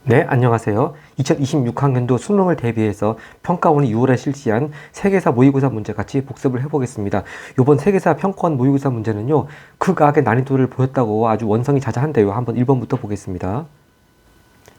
네, 안녕하세요. 2026학년도 수능을 대비해서 평가원이 6월에 실시한 세계사 모의고사 문제 같이 복습을 해보겠습니다. 이번 세계사 평가원 모의고사 문제는요, 극악의 난이도를 보였다고 아주 원성이 자자한데요. 한번 1번부터 보겠습니다.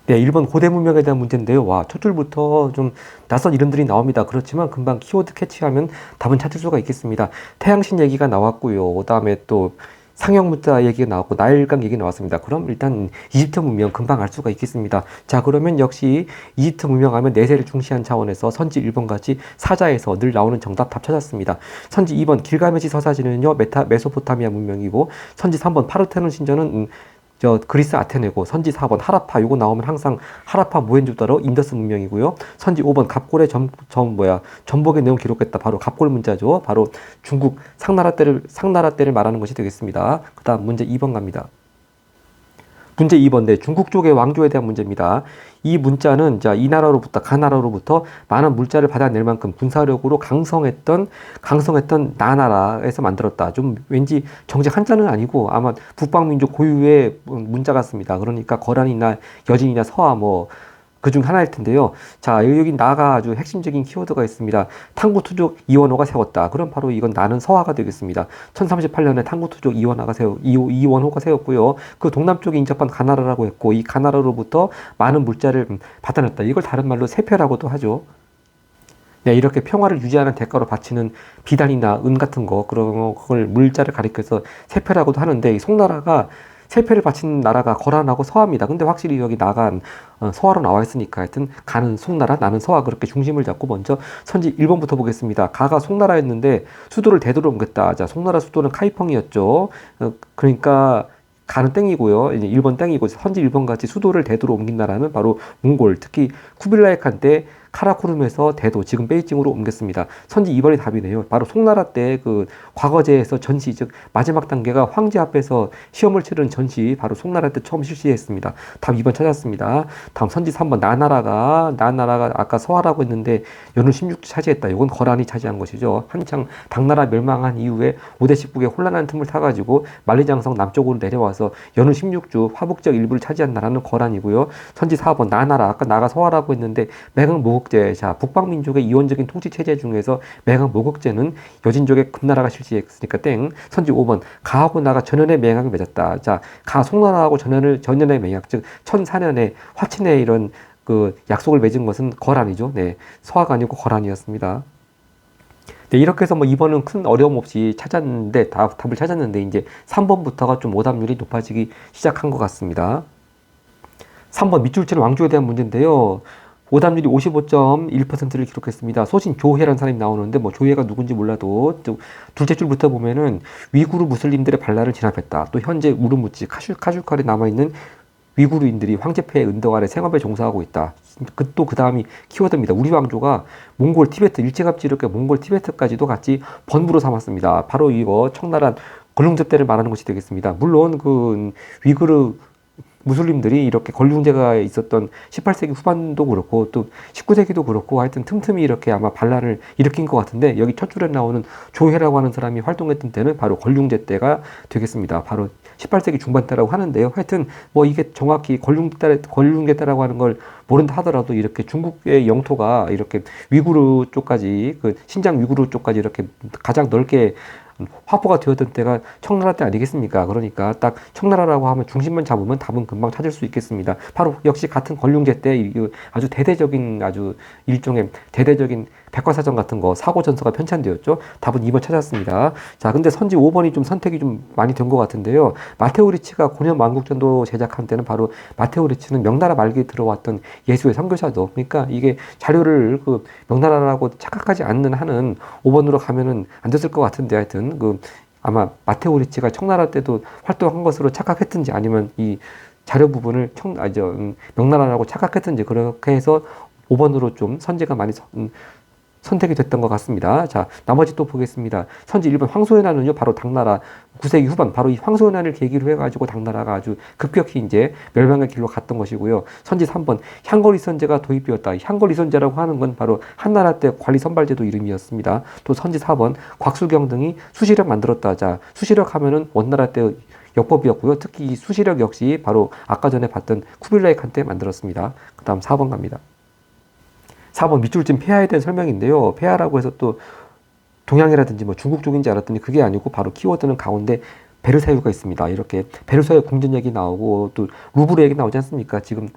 네, 1번 고대 문명에 대한 문제인데요. 와, 첫 줄부터 좀 낯선 이름들이 나옵니다. 그렇지만 금방 키워드 캐치하면 답은 찾을 수가 있겠습니다. 태양신 얘기가 나왔고요. 그 다음에 또 상형 문자 얘기가 나왔고 나일강 얘기 나왔습니다. 그럼 일단 이집트 문명 금방 알 수가 있겠습니다. 자, 그러면 역시 이집트 문명 하면 내세를 중시한 차원에서 선지 1번 같이 사자에서 늘 나오는 정답 답 찾았습니다. 선지 2번 길가메시 서사지는요 메소포타미아 문명이고, 선지 3번 파르테논 신전은 그리스 아테네고, 선지 4번 하라파 요거 나오면 항상 하라파 모헨조다로 인더스 문명이고요. 선지 5번 갑골의 전복의 내용 기록했다. 바로 갑골 문자죠. 바로 중국 상나라 때를 말하는 것이 되겠습니다. 그 다음 문제 2번 갑니다. 문제 2번, 네, 중국 쪽의 왕조에 대한 문제입니다. 이 문자는 이 나라로부터 가나라로부터 많은 물자를 받아낼 만큼 군사력으로 강성했던 나나라에서 만들었다. 좀 왠지 정식 한자는 아니고 아마 북방민족 고유의 문자 같습니다. 그러니까 거란이나 여진이나 서아 그중 하나일 텐데요. 자, 여기 나가 아주 핵심적인 키워드가 있습니다. 탕구투족 이원호가 세웠다. 그럼 바로 이건 나는 서화가 되겠습니다. 1038년에 탕구투족 이원호가 세웠고요. 그 동남쪽에 인접한 가나라라고 했고, 이 가나라로부터 많은 물자를 받아냈다. 이걸 다른 말로 세패라고도 하죠. 네, 이렇게 평화를 유지하는 대가로 바치는 비단이나 은 같은 그걸 물자를 가리켜서 세패라고도 하는데, 이 송나라가 세패를 바친 나라가 거란하고 서하입니다. 근데 확실히 여기 나간 서하로 나와 있으니까 하여튼 가는 송나라, 나는 서하, 그렇게 중심을 잡고 먼저 선지 1번부터 보겠습니다. 가가 송나라였는데 수도를 대도로 옮겼다. 자, 송나라 수도는 카이펑이었죠. 그러니까 가는 땡이고요. 이제 1번 땡이고, 선지 1번 같이 수도를 대도로 옮긴 나라는 바로 몽골, 특히 쿠빌라이 칸 때 카라코룸에서 대도, 지금 베이징으로 옮겼습니다. 선지 2번이 답이네요. 바로 송나라 때 그 과거제에서 전시, 즉 마지막 단계가 황제 앞에서 시험을 치르는 전시, 바로 송나라 때 처음 실시했습니다. 답 2번 찾았습니다. 다음 선지 3번, 나나라가 아까 서하라고 했는데 연후 16주 차지했다. 이건 거란이 차지한 것이죠. 한창 당나라 멸망한 이후에 5대 19의 혼란한 틈을 타가지고 만리장성 남쪽으로 내려와서 연후 16주 화북적 일부를 차지한 나라는 거란이고요. 선지 4번, 나나라, 아까 나가 서하라고 했는데 매강 모국제, 자, 북방민족의 이원적인 통치체제 중에서 매강 모국제는 여진족의 금나라가 실시했으니까 땡. 선지 5번, 가하고 나가 전연의 맹약을 맺었다. 자, 가 송나라하고 전연의 맹약, 즉 1004년에 화친의 이런 그 약속을 맺은 것은 거란이죠. 네, 서하가 아니고 거란이었습니다. 네, 이렇게 해서 2번은 큰 어려움 없이 찾았는데, 답을 찾았는데, 이제 3번부터가 좀 오답률이 높아지기 시작한 것 같습니다. 3번 밑줄 치는 왕조에 대한 문제인데요. 오답률이 55.1%를 기록했습니다. 소신 조해라는 사람이 나오는데, 조해가 누군지 몰라도 둘째 줄부터 보면은 위구르 무슬림들의 반란을 진압했다. 또 현재 우르무치 카슈칼에 남아있는 위구르인들이 황제폐의 은덕 아래 생업에 종사하고 있다. 또 그 다음이 키워드입니다. 우리 왕조가 몽골, 티베트, 일제갑지 이렇게 몽골, 티베트까지도 같이 번부로 삼았습니다. 바로 이거 청나라 걸룽제 때를 말하는 것이 되겠습니다. 물론 그 위구르 무슬림들이 이렇게 걸륭제가 있었던 18세기 후반도 그렇고 또 19세기도 그렇고 하여튼 틈틈이 이렇게 아마 반란을 일으킨 것 같은데, 여기 첫 줄에 나오는 조해라고 하는 사람이 활동했던 때는 바로 걸륭제 때가 되겠습니다. 바로 18세기 중반 때라고 하는데요. 하여튼 이게 정확히 걸륭제 때라고 하는 걸 모른다 하더라도 이렇게 중국의 영토가 이렇게 위구르 쪽까지, 그 신장 위구르 쪽까지 이렇게 가장 넓게 화포가 되었던 때가 청나라 때 아니겠습니까? 그러니까 딱 청나라라고 하면 중심만 잡으면 답은 금방 찾을 수 있겠습니다. 바로 역시 같은 걸륭제 때 아주 일종의 대대적인 백과사전 같은 거, 사고전서가 편찬되었죠. 답은 2번 찾았습니다. 자, 근데 선지 5번이 좀 선택이 좀 많이 된 것 같은데요. 마테오 리치가 고년 만국전도 제작한 때는 바로 마테오 리치는 명나라 말기에 들어왔던 예수의 선교사도, 그러니까 이게 자료를 그 명나라라고 착각하지 않는 한은 5번으로 가면은 안 됐을 것 같은데, 하여튼 아마 마테오 리치가 청나라 때도 활동한 것으로 착각했든지, 아니면 이 자료 부분을 명나라라고 착각했든지, 그렇게 해서 5번으로 좀 선제가 많이 선택이 됐던 것 같습니다. 자, 나머지 또 보겠습니다. 선지 1번 황소연화는요, 바로 당나라 9세기 후반, 바로 이 황소연화를 계기로 해가지고 당나라가 아주 급격히 이제 멸망의 길로 갔던 것이고요. 선지 3번 향거리선제가 도입되었다. 향거리선제라고 하는 건 바로 한나라 때 관리선발제도 이름이었습니다. 또 선지 4번 곽수경 등이 수시력 만들었다. 자, 수시력 하면은 원나라 때 역법이었고요. 특히 이 수시력 역시 바로 아까 전에 봤던 쿠빌라이 칸 때 만들었습니다. 그 다음 4번 갑니다. 4번 밑줄쯤 폐하에 대한 설명인데요. 폐하라고 해서 또 동양이라든지 뭐 중국 쪽인지 알았더니 그게 아니고 바로 키워드는 가운데 베르사유가 있습니다. 이렇게 베르사유 궁전 얘기 나오고 또 루브르 얘기 나오지 않습니까? 지금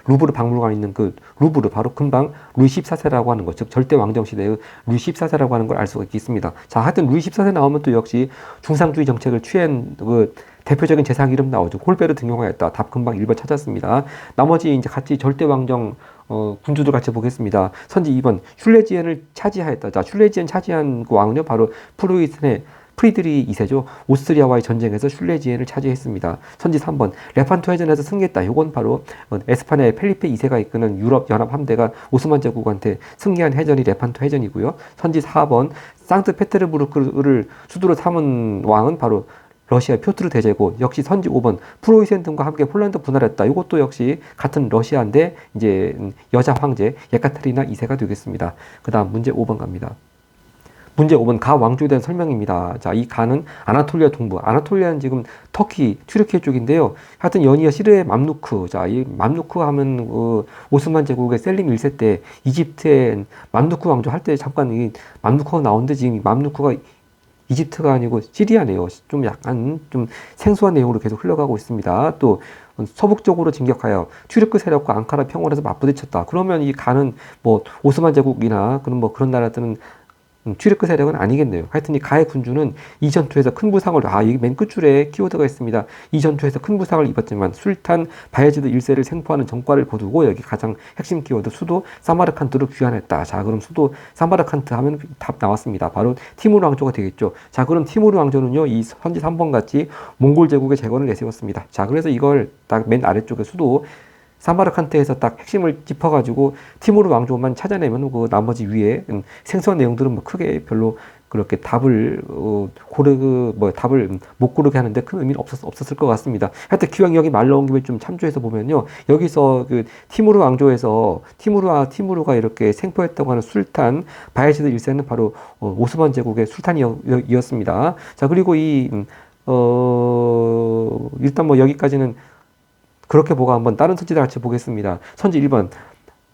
루브르 박물관에 있는 그 루브르 바로 금방 루이 14세라고 하는 것, 즉 절대 왕정 시대의 루이 14세라고 하는 걸 알 수가 있습니다. 자, 하여튼 루이 14세 나오면 또 역시 중상주의 정책을 취한 그 대표적인 제상 이름 나오죠. 홀베르 등용하였다. 답 금방 1번 찾았습니다. 나머지 이제 같이 절대 왕정 군주들 같이 보겠습니다. 선지 2번 슐레지엔을 차지하였다. 자, 슐레지엔 차지한 그 왕은요 바로 프리드리 2세죠. 오스트리아와의 전쟁에서 슐레지엔을 차지했습니다. 선지 3번 레판토 해전에서 승리했다. 이건 바로 에스파냐의 펠리페 2세가 이끄는 유럽 연합 함대가 오스만 제국한테 승리한 해전이 레판토 해전이고요. 선지 4번 상트페테르부르크를 수도로 삼은 왕은 바로 러시아 표트르 대제국. 역시 선지 5번 프로이센 등과 함께 폴란드 분할했다. 이것도 역시 같은 러시아인데 이제 여자 황제 예카테리나 2세가 되겠습니다. 그 다음 문제 5번 갑니다. 문제 5번 가 왕조에 대한 설명입니다. 자, 이 가는 아나톨리아 동부. 아나톨리아는 지금 터키, 튀르키예 쪽인데요. 하여튼 연이어 시리아의 맘루크. 자, 이 맘루크 하면 오스만 제국의 셀림 1세 때 이집트의 맘루크 왕조 할 때 잠깐 이 맘루크가 나오는데 지금 맘루크가 이집트가 아니고 시리아네요. 좀 약간 좀 생소한 내용으로 계속 흘러가고 있습니다. 또 서북쪽으로 진격하여 튀르크 세력과 앙카라 평원에서 맞부딪혔다. 그러면 이 가는 뭐 오스만 제국이나 그런 뭐 그런 나라들은 튀르크 세력은 아니겠네요. 하여튼 이 가의 군주는 이 전투에서 큰 부상을, 여기 맨 끝줄에 키워드가 있습니다. 이 전투에서 큰 부상을 입었지만 술탄 바예지드 1세를 생포하는 전과를 거두고 여기 가장 핵심 키워드 수도 사마르칸트로 귀환했다. 자, 그럼 수도 사마르칸트 하면 답 나왔습니다. 바로 티무르 왕조가 되겠죠. 자, 그럼 티무르 왕조는요, 이 선지 3번 같이 몽골 제국의 재건을 내세웠습니다. 자, 그래서 이걸 딱 맨 아래쪽에 수도 사마르칸트에서 딱 핵심을 짚어가지고 티무르 왕조만 찾아내면 그 나머지 위에 생소한 내용들은 뭐 크게 별로 그렇게 답을 답을 못 고르게 하는데 큰 의미는 없었을 것 같습니다. 하여튼 기왕 여기 말 나온 김에 좀 참조해서 보면요, 여기서 그 티무르 왕조에서 티무르가 이렇게 생포했다고 하는 술탄 바예지드 1세는 바로 오스만 제국의 술탄이었습니다. 자, 그리고 일단 뭐 여기까지는 그렇게 보고 한번 다른 선지들 같이 보겠습니다. 선지 1번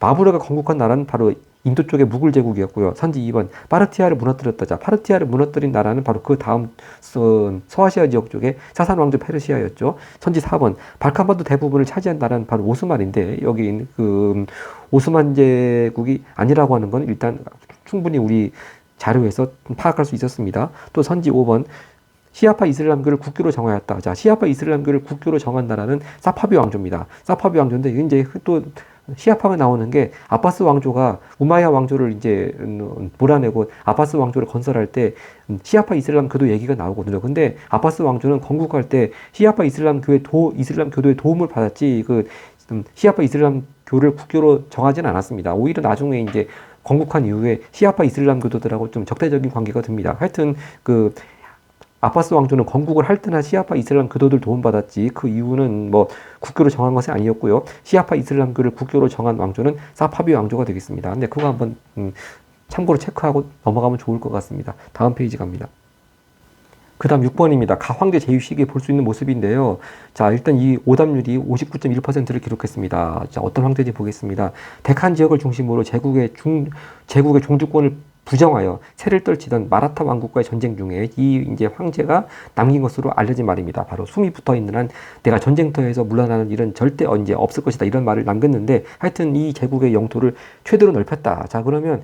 바브르가 건국한 나라는 바로 인도 쪽의 무굴 제국이었고요. 선지 2번 파르티아를 무너뜨렸다. 자, 파르티아를 무너뜨린 나라는 바로 그 다음 서아시아 지역 쪽의 사산 왕조 페르시아였죠. 선지 4번 발칸반도 대부분을 차지한 나라는 바로 오스만인데 여기 있는 그 오스만 제국이 아니라고 하는 건 일단 충분히 우리 자료에서 파악할 수 있었습니다. 또 선지 5번 시아파 이슬람교를 국교로 정하였다. 자, 시아파 이슬람교를 국교로 정한 나라는 사파비 왕조입니다. 사파비 왕조인데 이제 또 시아파가 나오는 게 아바스 왕조가 우마야 왕조를 이제 몰아내고 아바스 왕조를 건설할 때 시아파 이슬람교도 얘기가 나오거든요. 근데 아바스 왕조는 건국할 때 시아파 이슬람교도의 도움을 받았지 그 시아파 이슬람교를 국교로 정하지는 않았습니다. 오히려 나중에 이제 건국한 이후에 시아파 이슬람교도들하고 좀 적대적인 관계가 됩니다. 하여튼 그 아바스 왕조는 건국을 할 때나 시아파 이슬람 교도들 도움받았지 그 이유는 뭐 국교로 정한 것이 아니었고요. 시아파 이슬람교를 국교로 정한 왕조는 사파비 왕조가 되겠습니다. 근데 그거 한번 참고로 체크하고 넘어가면 좋을 것 같습니다. 다음 페이지 갑니다. 그 다음 6번입니다. 가황제 제위 시기에 볼 수 있는 모습인데요. 자, 일단 이 오답률이 59.1%를 기록했습니다. 자, 어떤 황제인지 보겠습니다. 데칸 지역을 중심으로 제국의 종주권을 부정하여 새를 떨치던 마라타 왕국과의 전쟁 중에 이 이제 황제가 남긴 것으로 알려진 말입니다. 바로 숨이 붙어 있는 한 내가 전쟁터에서 물러나는 일은 절대 이제 없을 것이다. 이런 말을 남겼는데 하여튼 이 제국의 영토를 최대로 넓혔다. 자, 그러면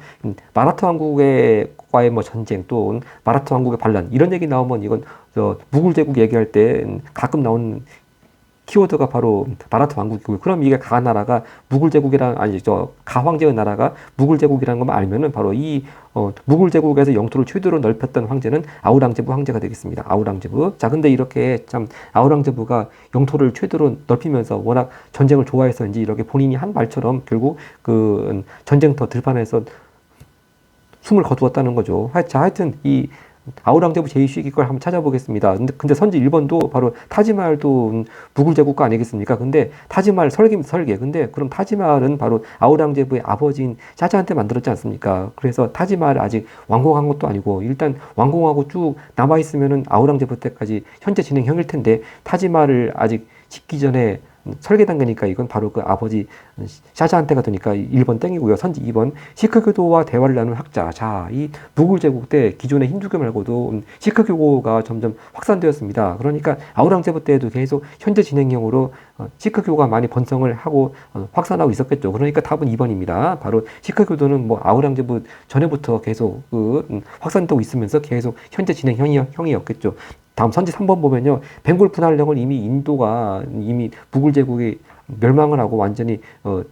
마라타 왕국과의 뭐 전쟁 또 마라타 왕국의 반란 이런 얘기 나오면 이건 무굴 제국 얘기할 때 가끔 나오는 키워드가 바로 마라타 왕국이고요. 그럼 이게 가 나라가 무굴 제국이란 가 황제의 나라가 무굴 제국이라는 것만 알면은 바로 이 무굴 제국에서 영토를 최대로 넓혔던 황제는 아우랑제부 황제가 되겠습니다. 아우랑제부. 자, 근데 이렇게 참 아우랑제부가 영토를 최대로 넓히면서 워낙 전쟁을 좋아해서인지 이렇게 본인이 한 말처럼 결국 그 전쟁터 들판에서 숨을 거두었다는 거죠. 자, 하여튼 이 아우랑제부 제2시기 걸 한번 찾아보겠습니다. 근데 선지 1번도 바로 타지마할도 무굴 제국가 아니겠습니까? 근데 타지마할 설계. 근데 그럼 타지마할은 바로 아우랑제부의 아버지인 샤자한테 만들었지 않습니까? 그래서 타지마할 아직 완공한 것도 아니고 일단 완공하고 쭉 남아 있으면은 아우랑제부 때까지 현재 진행형일 텐데 타지마할을 아직 짓기 전에 설계 단계니까 이건 바로 그 아버지 샤자한테가 되니까 1번 땡이고요. 선지 2번 시크교도와 대화를 나눈 학자. 자, 이 무굴 제국 때 기존의 힌두교 말고도 시크교가 점점 확산되었습니다. 그러니까 아우랑제부 때에도 계속 현재 진행형으로 시크교가 많이 번성을 하고 확산하고 있었겠죠. 그러니까 답은 2번입니다. 바로 시크교도는 뭐 아우랑제부 전에부터 계속 확산되고 있으면서 계속 현재 진행형이었겠죠. 다음 선지 3번 보면요. 벵골 분할령을 이미 인도가 이미 무굴 제국이 멸망을 하고 완전히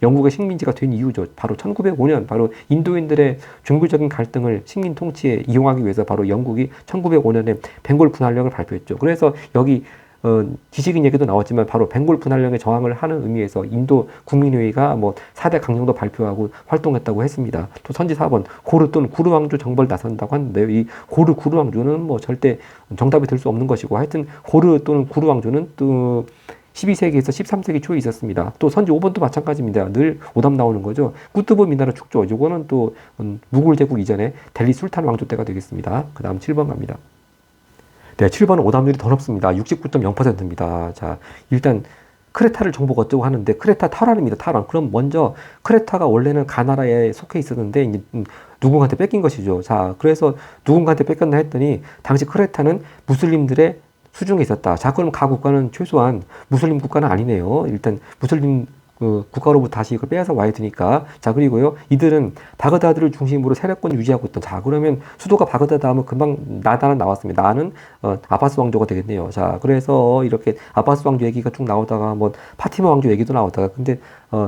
영국의 식민지가 된 이유죠. 바로 1905년 바로 인도인들의 종교적인 갈등을 식민 통치에 이용하기 위해서 바로 영국이 1905년에 벵골 분할령을 발표했죠. 그래서 여기 지식인 얘기도 나왔지만 바로 벵골 분할령에 저항을 하는 의미에서 인도 국민회의가 뭐 4대 강령도 발표하고 활동했다고 했습니다. 또 선지 4번 고르 또는 구르 왕조 정벌 나선다고 하는데요. 이 고르 구르 왕조는 뭐 절대 정답이 될 수 없는 것이고 하여튼 고르 또는 구르 왕조는 또 12세기에서 13세기 초에 있었습니다. 또 선지 5번도 마찬가지입니다. 늘 오답 나오는 거죠. 꾸뚜브 미나르 축조. 이거는 또 무굴 제국 이전에 델리 술탄 왕조 때가 되겠습니다. 그 다음 7번 갑니다. 네, 7번은 오답률이 더 높습니다. 69.0%입니다. 자, 일단 크레타를 정복 어쩌고 하는데 크레타 탈환입니다. 탈환. 그럼 먼저 크레타가 원래는 가나라에 속해 있었는데 이제 누군가한테 뺏긴 것이죠. 자, 그래서 누군가한테 뺏겼나 했더니 당시 크레타는 무슬림들의 수중에 있었다. 자, 그럼 가 국가는 최소한 무슬림 국가는 아니네요. 일단 무슬림 국가로부터 다시 이걸 빼앗아 와야 되니까. 자, 그리고요, 이들은 바그다드를 중심으로 세력권 유지하고 있던. 자, 그러면 수도가 바그다드 하면 금방 나다는 나왔습니다. 나는 아바스 왕조가 되겠네요. 자, 그래서 이렇게 아바스 왕조 얘기가 쭉 나오다가 뭐 파티마 왕조 얘기도 나오다가 근데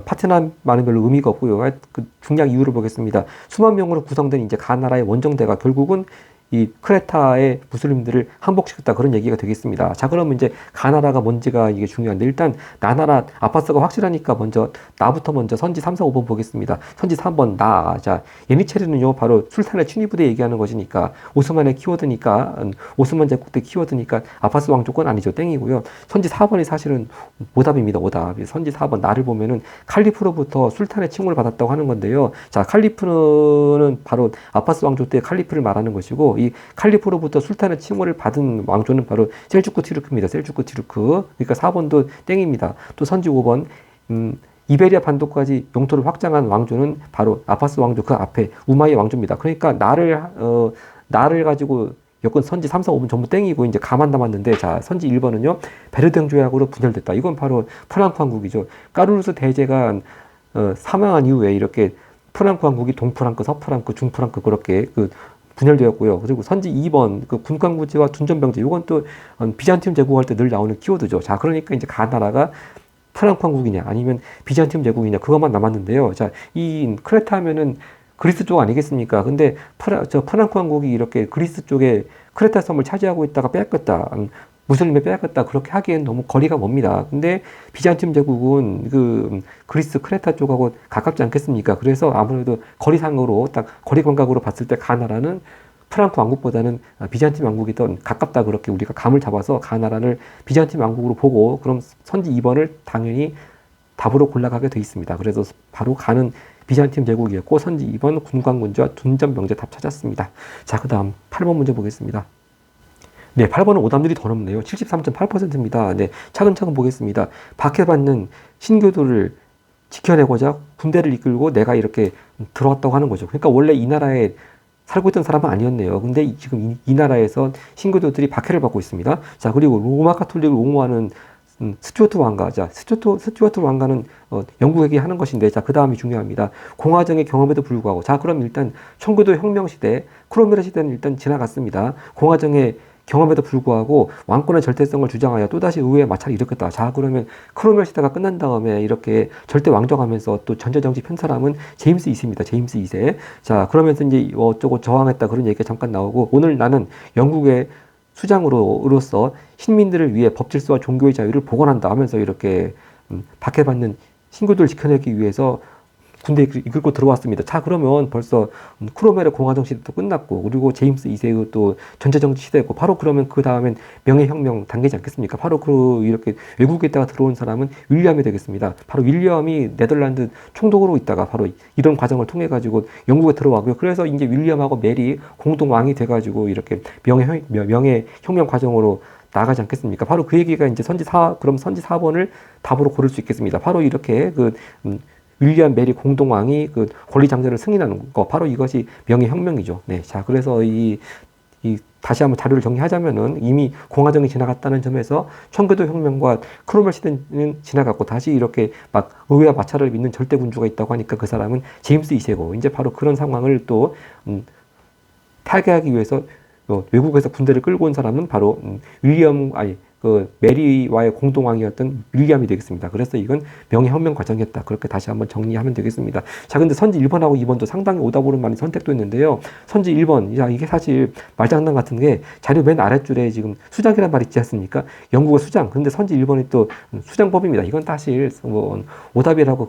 파티마는 별로 의미가 없고요. 그 중요한 이유를 보겠습니다. 수만 명으로 구성된 이제 가나라의 원정대가 결국은 이 크레타의 무슬림들을 항복시켰다 그런 얘기가 되겠습니다. 자, 그러면 이제 가나라가 뭔지가 이게 중요한데 일단 나나라 아바스가 확실하니까 나부터 먼저 선지 3, 4, 5번 보겠습니다. 선지 3번 나. 자, 예니체르는요 바로 술탄의 친위부대 얘기하는 것이니까 오스만의 키워드니까 오스만 제국 때 키워드니까 아바스 왕조건 아니죠. 땡이고요. 선지 4번이 사실은 오답입니다. 오답. 선지 4번 나를 보면은 칼리프로부터 술탄의 칭호를 받았다고 하는 건데요. 자, 칼리프는 바로 아바스 왕조 때 칼리프를 말하는 것이고 이 칼리프로부터 술탄의 칭호를 받은 왕조는 바로 셀주크 티르크입니다. 셀주크 티르크. 그러니까 4번도 땡입니다. 또 선지 5번 이베리아 반도까지 영토를 확장한 왕조는 바로 아바스 왕조 그 앞에 우마이야 왕조입니다. 그러니까 나를 가지고 여건 선지 3, 4, 5번 전부 땡이고 이제 가만 남았는데 자, 선지 1번은요. 베르등 조약으로 분열됐다. 이건 바로 프랑크 왕국이죠. 까르루스 대제가 사망한 이후에 이렇게 프랑크 왕국이 동프랑크, 서프랑크, 중프랑크 그렇게 분열되었고요. 그리고 선지 2번 군광구제와 둔전병제 이건 또 비잔티움 제국할 때 늘 나오는 키워드죠. 자, 그러니까 이제 가나라가 프랑크 왕국이냐 아니면 비잔티움 제국이냐 그것만 남았는데요. 자, 이 크레타 하면은 그리스 쪽 아니겠습니까? 근데 프랑크 왕국이 이렇게 그리스 쪽에 크레타 섬을 차지하고 있다가 빼앗겼다. 무슬림에 빼앗겼다. 그렇게 하기엔 너무 거리가 멉니다. 근데 비잔티움 제국은 그리스 크레타 쪽하고 가깝지 않겠습니까? 그래서 아무래도 거리상으로 딱 거리 감각으로 봤을 때 가나라는 프랑크 왕국보다는 비잔틴 왕국이 더 가깝다. 그렇게 우리가 감을 잡아서 가나라를 비잔틴 왕국으로 보고 그럼 선지 2번을 당연히 답으로 골라가게 돼 있습니다. 그래서 바로 가는 비잔틴 제국이었고 선지 2번 군광군주와 둔전병제 답 찾았습니다. 자, 그 다음 8번 문제 보겠습니다. 네, 8번은 오답률이 더 높네요. 73.8%입니다. 네, 차근차근 보겠습니다. 박해받는 신교도를 지켜내고자 군대를 이끌고 내가 이렇게 들어왔다고 하는 거죠. 그러니까 원래 이 나라에 살고 있던 사람은 아니었네요. 근데 지금 이 나라에서 신교도들이 박해를 받고 있습니다. 자, 그리고 로마 가톨릭을 옹호하는 스튜어트 왕가. 자, 스튜어트 왕가는 영국에게 하는 것인데, 자, 그 다음이 중요합니다. 공화정의 경험에도 불구하고, 자, 그럼 일단 청교도 혁명 시대, 크롬웰의 시대는 일단 지나갔습니다. 공화정의 경험에도 불구하고 왕권의 절대성을 주장하여 또다시 의회의 마찰을 일으켰다. 자, 그러면 크롬웰 시대가 끝난 다음에 이렇게 절대 왕정하면서 또 전제정치 편 사람은 제임스 2세입니다. 제임스 2세. 자, 그러면서 이제 어쩌고 저항했다 그런 얘기가 잠깐 나오고 오늘 나는 영국의 수장으로서 신민들을 위해 법질서와 종교의 자유를 복원한다 하면서 이렇게 박해받는 신교도를 지켜내기 위해서 군대 이끌고 들어왔습니다. 자, 그러면 벌써 크로멜의 공화정 시대도 끝났고, 그리고 제임스 2세의 또 전체정치 시대였고, 바로 그러면 그 다음엔 명예혁명 단계지 않겠습니까? 바로 이렇게 외국에 있다가 들어온 사람은 윌리엄이 되겠습니다. 바로 윌리엄이 네덜란드 총독으로 있다가 바로 이런 과정을 통해 가지고 영국에 들어가고요. 그래서 이제 윌리엄하고 메리 공동 왕이 돼가지고 이렇게 명예혁명 과정으로 나가지 않겠습니까? 바로 그 얘기가 이제 그럼 선지 4번을 답으로 고를 수 있겠습니다. 바로 이렇게 윌리엄 메리 공동왕이 권리 장전을 승인하는 거, 바로 이것이 명예혁명이죠. 네. 자, 그래서 다시 한번 자료를 정리하자면은 이미 공화정이 지나갔다는 점에서 청교도 혁명과 크로멜 시대는 지나갔고, 다시 이렇게 막 의회와 마찰을 빚는 절대군주가 있다고 하니까 그 사람은 제임스 2세고, 이제 바로 그런 상황을 또 타개하기 위해서 외국에서 군대를 끌고 온 사람은 바로 메리와의 공동왕이었던 윌리엄이 되겠습니다. 그래서 이건 명예혁명 과정이었다. 그렇게 다시 한번 정리하면 되겠습니다. 자, 근데 선지 1번하고 2번도 상당히 오답으로 많이 선택도 있는데요. 선지 1번, 야, 이게 사실 말장난 같은 게 자료 맨 아랫줄에 지금 수장이란 말 있지 않습니까? 영국의 수장. 근데 선지 1번이 또 수장법입니다. 이건 사실 오답이라고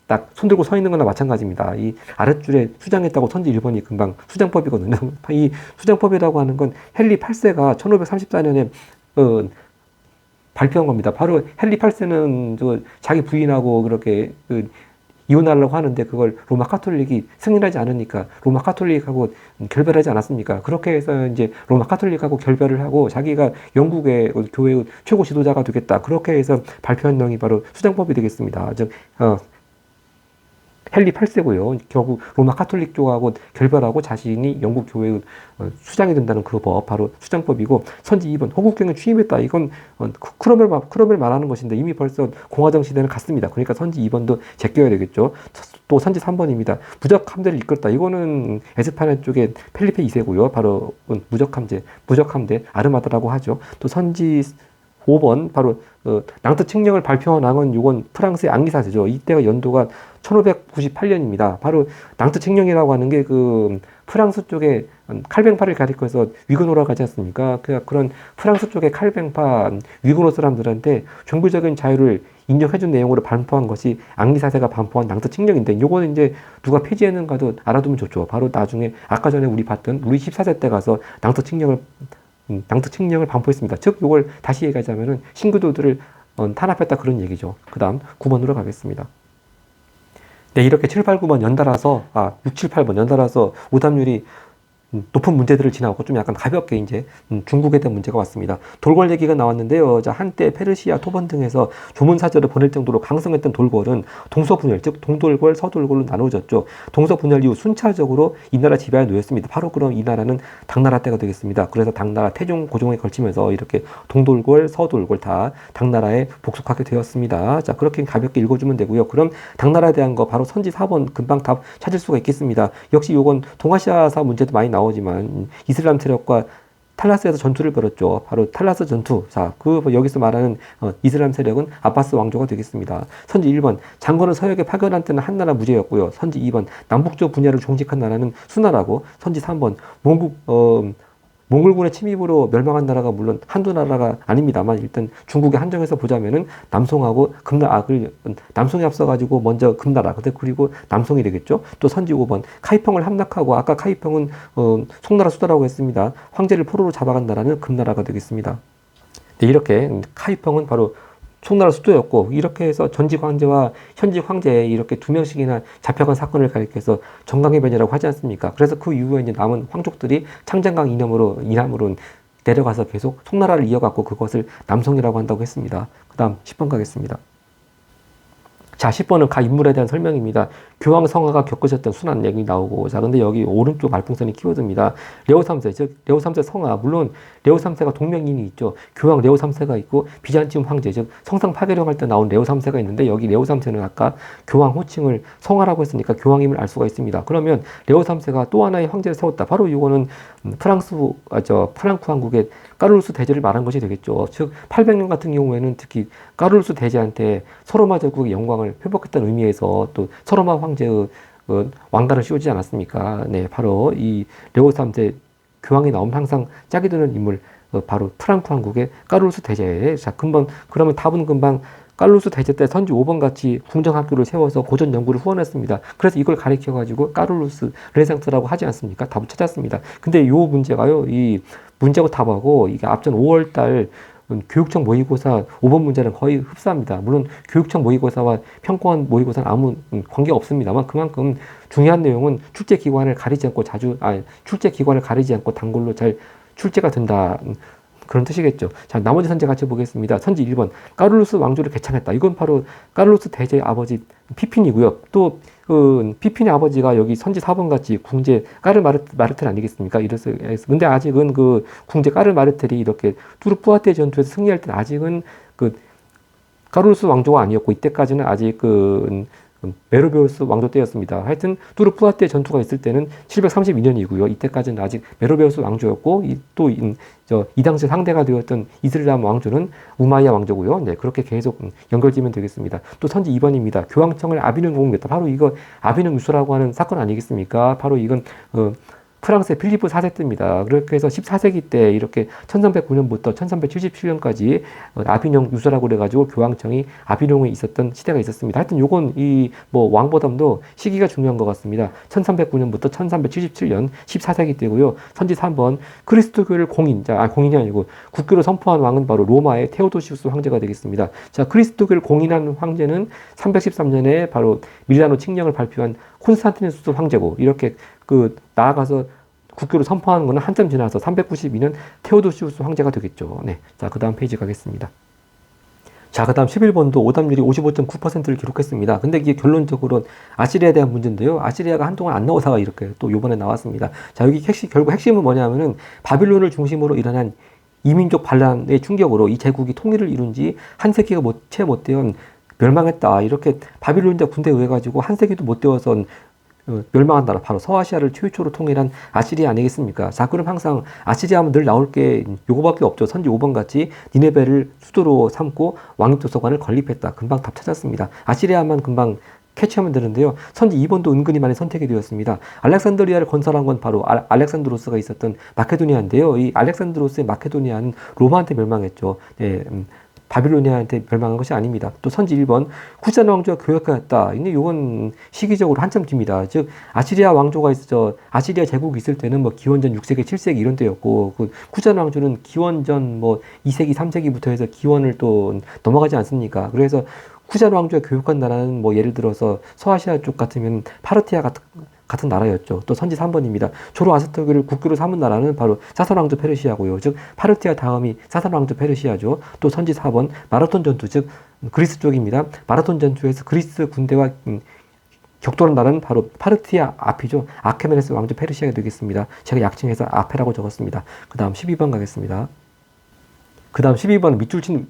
딱 손들고 서 있는 거나 마찬가지입니다. 이 아랫줄에 수장했다고 선지 1번이 금방 수장법이거든요. 이 수장법이라고 하는 건 헨리 8세가 1534년에 발표한 겁니다. 바로 헨리 8세는 자기 부인하고 그렇게 이혼하려고 하는데 그걸 로마 카톨릭이 승인하지 않으니까 로마 카톨릭하고 결별하지 않았습니까? 그렇게 해서 이제 로마 카톨릭하고 결별을 하고 자기가 영국의 교회의 최고 지도자가 되겠다. 그렇게 해서 발표한 명이 바로 수장법이 되겠습니다. 헨리 8세고요. 결국 로마 카톨릭 쪽하고 결별하고 자신이 영국 교회의 수장이 된다는 그 법, 바로 수장법이고, 선지 2번 호국경에 취임했다. 이건 크로멜 말하는 것인데 이미 벌써 공화정 시대는 갔습니다. 그러니까 선지 2번도 제껴야 되겠죠. 또 선지 3번입니다. 무적 함대를 이끌었다. 이거는 에스파냐 쪽의 펠리페 2세고요. 바로 무적 함대 아르마다라고 하죠. 또 선지 5번 바로 낭트 칙령을 발표한 왕은 이건 프랑스의 앙리사제죠. 이때가 연도가 1598년입니다. 바로 낭트 칙령이라고 하는 게 프랑스 쪽에 칼뱅파를 가리켜서 위그노라 가지 않습니까? 그런 프랑스 쪽의 칼뱅파 위그노 사람들한테 종교적인 자유를 인정해준 내용으로 반포한 것이 앙리사세가 반포한 낭트 칙령인데, 요거는 이제 누가 폐지했는가도 알아두면 좋죠. 바로 나중에 아까 전에 우리 봤던 루이 14세 때 가서 낭트 칙령을 반포했습니다. 즉, 이걸 다시 얘기하자면은 신교도들을 탄압했다, 그런 얘기죠. 그 다음 9번으로 가겠습니다. 네, 이렇게 7, 8, 9번 연달아서, 6, 7, 8번 연달아서 오답률이 높은 문제들을 지나고 좀 약간 가볍게 이제 중국에 대한 문제가 왔습니다. 돌궐 얘기가 나왔는데요. 자, 한때 페르시아, 토번 등에서 조문사절을 보낼 정도로 강성했던 돌궐은 동서분열, 즉 동돌궐, 서돌궐로 나누어졌죠. 동서분열 이후 순차적으로 이 나라 지배하에 놓였습니다. 바로 그럼 이 나라는 당나라 때가 되겠습니다. 그래서 당나라 태종, 고종에 걸치면서 이렇게 동돌궐, 서돌궐 다 당나라에 복속하게 되었습니다. 자, 그렇게 가볍게 읽어주면 되고요. 그럼 당나라에 대한 거 바로 선지 4번 금방 답 찾을 수가 있겠습니다. 역시 요건 동아시아사 문제도 많이 나오지만 이슬람 세력과 탈라스에서 전투를 벌였죠. 바로 탈라스 전투. 자, 여기서 말하는 이슬람 세력은 아바스 왕조가 되겠습니다. 선지 1번, 장건을 서역에 파견한 때는 한나라 무제였고요. 선지 2번, 남북조 분야를 종직한 나라는 수나라고. 선지 3번, 몽골군의 침입으로 멸망한 나라가 물론 한두 나라가 아닙니다만, 일단 중국에 한정해서 보자면은 남송하고 남송이 앞서가지고 먼저 금나라, 그리고 남송이 되겠죠. 또 선지 5번, 카이평을 함락하고, 아까 카이평은 송나라 수도라고 했습니다. 황제를 포로로 잡아간 나라는 금나라가 되겠습니다. 네, 이렇게 카이평은 바로 송나라 수도였고, 이렇게 해서 전직 황제와 현직 황제 이렇게 두 명씩이나 잡혀간 사건을 가리켜서 정강의 변이라고 하지 않습니까? 그래서 그 이후에 이제 남은 황족들이 창장강 이남으로 내려가서 계속 송나라를 이어갔고, 그것을 남송이라고 한다고 했습니다. 그 다음 10번 가겠습니다. 자, 10번은 가 인물에 대한 설명입니다. 교황 성하가 겪으셨던 순환 얘기 나오고, 자, 근데 여기 오른쪽 말풍선이 키워드입니다. 레오 3세, 즉 레오 3세 성하, 물론 레오 3세가 동명이인이 있죠. 교황 레오 3세가 있고 비잔티움 황제, 즉 성상 파괴령 할 때 나온 레오 3세가 있는데, 여기 레오 3세는 아까 교황 호칭을 성하라고 했으니까 교황임을 알 수가 있습니다. 그러면 레오 3세가 또 하나의 황제를 세웠다. 바로 이거는 프랑크 왕국의 까르루스 대제를 말한 것이 되겠죠. 즉 800년 같은 경우에는 특히 까르루스 대제한테 서로마 제국의 영광을 회복했다는 의미에서 또 서로마 황제의 왕관을 씌우지 않았습니까? 네, 바로 이 레오 3세 교황이 나오면 항상 짝이 드는 인물, 바로 프랑크 왕국의 까르루스 대제. 자, 그러면 답은 금방 까르로스 대제 때 선지 5번 같이 궁정학교를 세워서 고전 연구를 후원했습니다. 그래서 이걸 가리켜가지고 까르로스 르네상스라고 하지 않습니까? 답을 찾았습니다. 근데 요 문제가요, 이 문제하고 답하고 이게 앞전 5월달 교육청 모의고사 5번 문제는 거의 흡사합니다. 물론 교육청 모의고사와 평가원 모의고사는 아무 관계가 없습니다만 그만큼 중요한 내용은 출제 기관을 가리지 않고 출제 기관을 가리지 않고 단골로 잘 출제가 된다. 그런 뜻이겠죠. 자, 나머지 선제 같이 보겠습니다. 선지 1번. 까를로스 왕조를 개창했다. 이건 바로 까를로스 대제의 아버지 피핀이고요. 또 피핀의 아버지가 여기 선지 4번 같이 궁제 까르마르텔 아니겠습니까? 이래서 근데 아직은 그 궁제 까르마르텔이 이렇게 투르푸아테 전투에서 승리할 때는 아직은 그 까를로스 왕조가 아니었고 이때까지는 아직 메로베우스 왕조 때였습니다. 하여튼 투르푸아테 전투가 있을 때는 732년이고요. 이때까지는 아직 메로베우스 왕조였고 이 당시 상대가 되었던 이슬람 왕조는 우마이야 왕조고요. 네, 그렇게 계속 연결지면 되겠습니다. 또 선지 2번입니다. 교황청을 아비뇽 공개했다. 바로 이거 아비뇽 유수라고 하는 사건 아니겠습니까? 바로 이건 프랑스의 필리프 4세 때입니다. 그렇게 해서 14세기 때 이렇게 1309년부터 1377년까지 아비뇽 유서라고 그래가지고 교황청이 아비뇽에 있었던 시대가 있었습니다. 하여튼 요건 왕보담도 시기가 중요한 것 같습니다. 1309년부터 1377년 14세기 때고요. 선지 3번 그리스도교를 공인이 아니고 국교로 선포한 왕은 바로 로마의 테오도시우스 황제가 되겠습니다. 자, 그리스도교를 공인한 황제는 313년에 바로 밀라노 칙령을 발표한 콘스탄티누스 황제고 이렇게 나아가서 국교를 선포하는 것은 한참 지나서 392년 테오도시우스 황제가 되겠죠. 네. 자, 그 다음 페이지 가겠습니다. 자, 그 다음 11번도 오답률이 55.9%를 기록했습니다. 근데 이게 결론적으로 아시리아에 대한 문제인데요. 아시리아가 한동안 안 나오다가 이렇게 또 요번에 나왔습니다. 자, 여기 결국 핵심은 뭐냐면은 바빌론을 중심으로 일어난 이민족 반란의 충격으로 이 제국이 통일을 이룬 지 한 세기가 채 못 되어 멸망했다. 이렇게 바빌론자 군대에 의해 가지고 한 세기도 못 되어서 멸망한 나라 바로 서아시아를 최초로 통일한 아시리아 아니겠습니까? 자, 그럼 항상 아시리아 하면 늘 나올 게 요거밖에 없죠. 선지 5번 같이 니네베를 수도로 삼고 왕립도서관을 건립했다. 금방 답 찾았습니다. 아시리아만 금방 캐치하면 되는데요. 선지 2번도 은근히 많이 선택이 되었습니다. 알렉산드리아를 건설한 건 바로 알렉산드로스가 있었던 마케도니아인데요. 이 알렉산드로스의 마케도니아는 로마한테 멸망했죠. 네, 바빌로니아한테 멸망한 것이 아닙니다. 또 선지 1번 쿠잔 왕조가 교역하였다. 근데 이건 시기적으로 한참 뒤입니다. 즉 아시리아 왕조가 아시리아 제국이 있을 때는 기원전 6세기, 7세기 이런 때였고 쿠잔 왕조는 기원전 2세기, 3세기부터 해서 기원을 또 넘어가지 않습니까? 그래서 쿠잔 왕조가 교역한 나라는 예를 들어서 서아시아 쪽 같으면 파르티아 같은 나라였죠. 또 선지 3번입니다. 조로아스터교를 국교로 삼은 나라는 바로 사선 왕조 페르시아고요. 즉 파르티아 다음이 사선 왕조 페르시아죠. 또 선지 4번 마라톤 전투, 즉 그리스 쪽입니다. 마라톤 전투에서 그리스 군대와 격돌한 나라는 바로 파르티아 앞이죠. 아케메네스 왕조 페르시아가 되겠습니다. 제가 약칭해서 아페라고 적었습니다. 그 다음 12번 가겠습니다. 그 다음 12번 밑줄 친